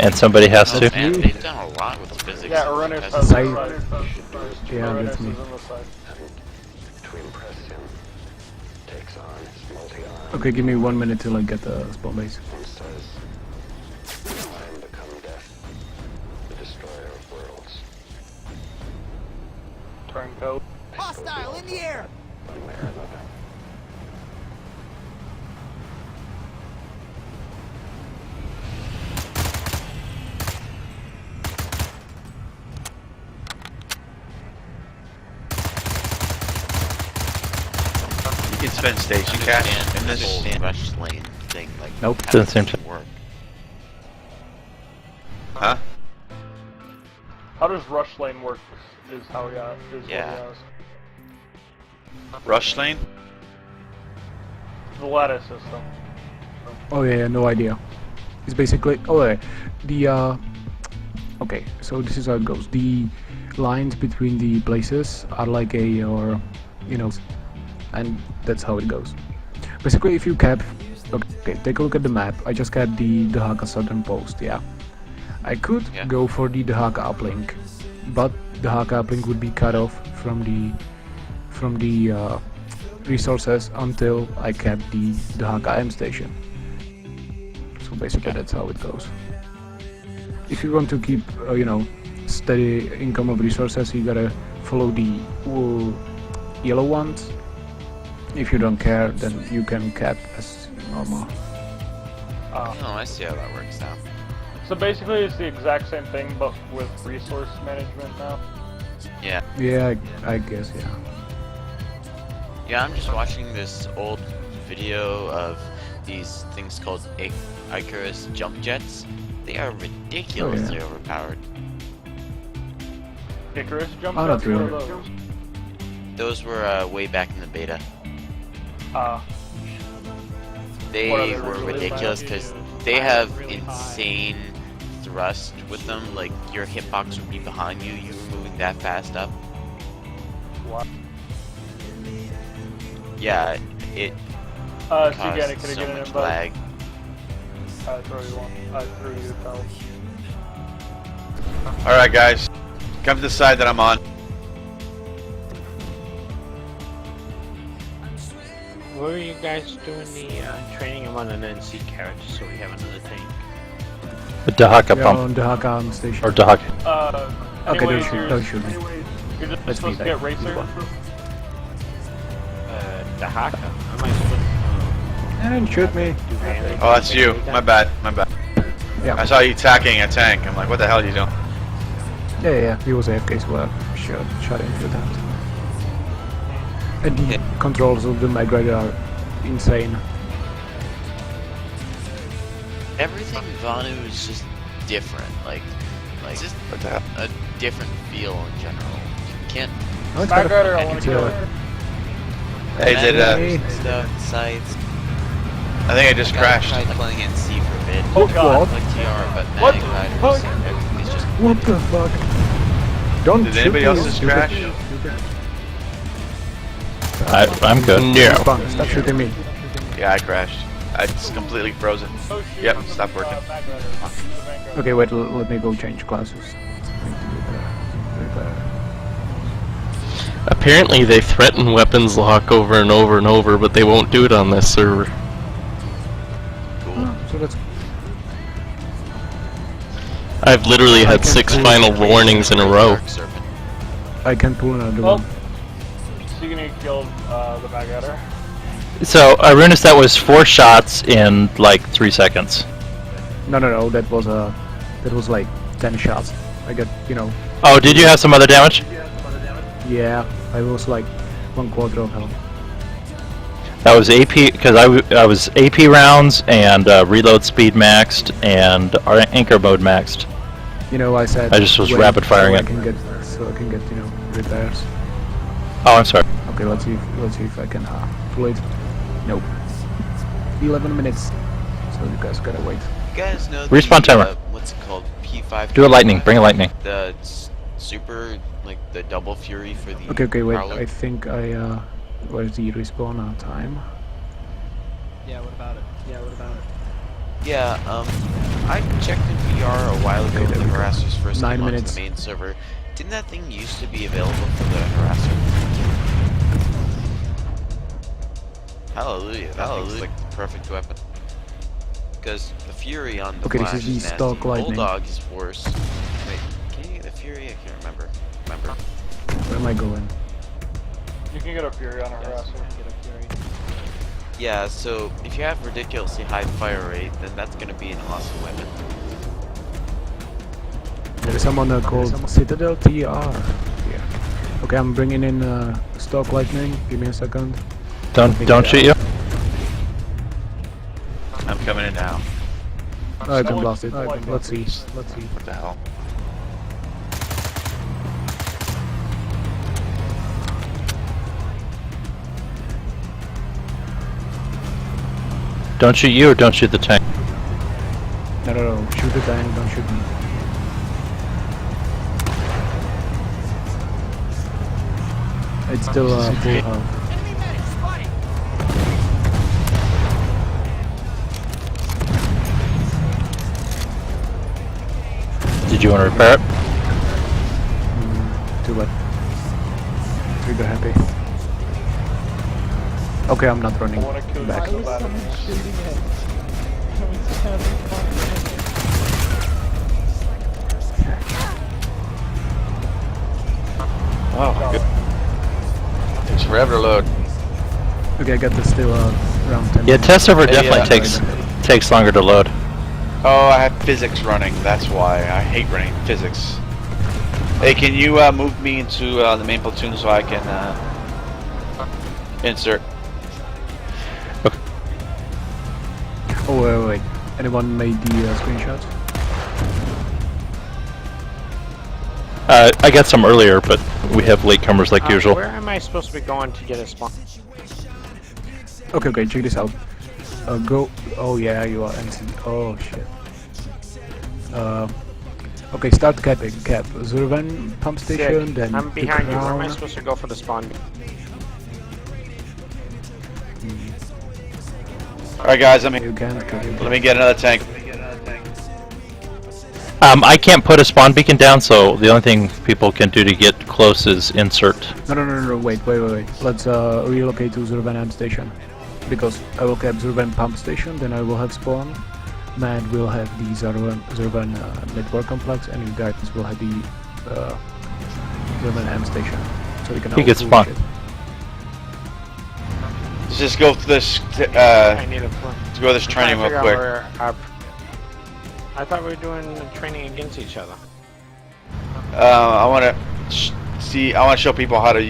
And somebody has to. Man, they've done a lot with physics. Yeah, Uranus That's has the Side. side. Yeah, Uranus that's me. is on the side. Okay, give me 1 minute till I get the spawn base. Turncoat. Hostile in the air! You can spend station cash in this. whole rush lane thing, like, Nope, how doesn't seem does to. it work? Huh? How does rush lane work? Is how he asked. Yeah. Rush lane? The lattice system. Oh yeah, no idea. It's basically okay, so this is how it goes. The lines between the places are like and that's how it goes. Basically, if you cap, okay, take a look at the map. I just capped the Dhaka southern post. Yeah, I could go for the Dhaka uplink, but the Dhaka uplink would be cut off from the resources until I cap the Dhaka M station. So basically, that's how it goes. If you want to keep, steady income of resources, you gotta follow the yellow ones. If you don't care, then you can cap as normal. Oh, I see how that works now. So basically, it's the exact same thing, but with resource management now. Yeah. Yeah, I guess, yeah. Yeah, I'm just watching this old video of these things called Icarus jump jets. They are ridiculously overpowered. Icarus jump Oh, jets? not really. What are those? Those were way back in the beta. They What are they were really ridiculous fast? because they have insane thrust with them. Like your hitbox would be behind you. You were moving that fast up. What? Yeah, it Cygany, caused can I so get an much invite? lag. I threw you a towel. Alright guys, come to the side that I'm on. Where are you guys doing the training? I'm on an NC carrot, so we have another tank. The Dhaka Yeah, pump. on Dhaka M station. Or Dhaka. Okay, Anyways, don't shoot me. You're just Let's supposed to be get back. Racer. The Haka. Am I supposed And shoot me. Oh, that's you. My bad, my bad. Yeah. I saw you attacking a tank. I'm like, what the hell are you doing? Yeah, he was AFK, so I shot him for that. And the controls of the Migrator are insane. Everything Vanu is just different. Like just What the hell? a different feel in general. You can't Oh, it's Migrator, I kinda- want to kill it. Hey, did Hey. stuff, sites. I think I just I crashed. tried playing NC for a bit. Oh god. Like TR, but What Mag the Riders fuck? and everything's just What the fuck? Don't Did shoot anybody me, else you just stupid- crash? stupid- I'm good. No. Stop shooting me. Yeah, I crashed. It's completely frozen. Oh, shoot, Yep, I'm stop gonna working. Mag Rider. The Vanguard. Okay, wait, let me go change classes. Apparently they threaten weapons lock over and over and over, but they won't do it on this server. cool. So that's I've literally had 6 final warnings in a row. Dark Serpent. I can pull another Well, one. Cygany killed the Mag Rider. So, Arunas, that was 4 shots in like 3 seconds. No, that was like 10 shots. I got, Oh, did you have some other damage? yeah, I was like 1/4 of health. That was AP, because I was AP rounds and reload speed maxed and anchor mode maxed. I said I just was wait rapid firing so it. I can get, repairs. Oh, I'm sorry. Okay, let's see if I can pull it. Nope. 11 minutes. So you guys gotta wait. You guys know Respawn timer. what's it called? P5. Do a lightning. Bring a lightning. The super, like the double fury for the. Okay, wait. Prowler. I think where's the respawn time? Yeah, what about it? Yeah, I checked in VR a while ago when there the we go. harassers first 9 came onto minutes. the main server. Didn't that thing used to be available for the harasser? Hallelujah! That thing's like the perfect weapon. Because the fury on the Okay, this Flash is the nasty. stock lightning. Bulldog is worse. Wait, can you get the fury? I can't remember. Where am I going? You can get a Fury on a harasser. Yeah, so if you have ridiculously high fire rate, then that's gonna be an awesome weapon. There is someone called Citadel TR here. Okay, I'm bringing in stock lightning. Give me a second. Don't shoot you. I'm coming in now. Oh, I can blast it. Let's see. What the hell? Don't shoot you or don't shoot the tank. No, no, no. Shoot the tank, don't shoot me. It's still full health. Did you want to repair it? Too bad. Trigger happy. Okay, I'm not running back. Oh, good. Takes forever to load. Okay, I got this still around 10 Yeah, minutes. test server definitely takes longer to load. Oh, I have physics running. That's why I hate running physics. Hey, can you move me into the main platoon so I can insert? Oh, wait. Anyone made the screenshot? I got some earlier, but we have latecomers like usual. Where am I supposed to be going to get a spawn? Okay, check this out. Go. Oh yeah, you are NC. Oh shit. Okay, start capping. Cap Zurvan pump station, then I'm behind the you. Where am I crown. supposed to go for the spawn? Alright guys, I'm You here. can. Let me get another tank. I can't put a spawn beacon down, so the only thing people can do to get close is insert. No. Wait. Let's relocate to Zurvan amp station. Because I will cap Zurvan pump station, then I will have spawn. Matt will have the Zurvan network complex, and you guys will have the Zurvan amp station. So we can He all gets push spawn. it. Let's just go through this. I need a plan. Let's go through this training real quick. I thought we were doing training against each other. I want to see. I want to show people how to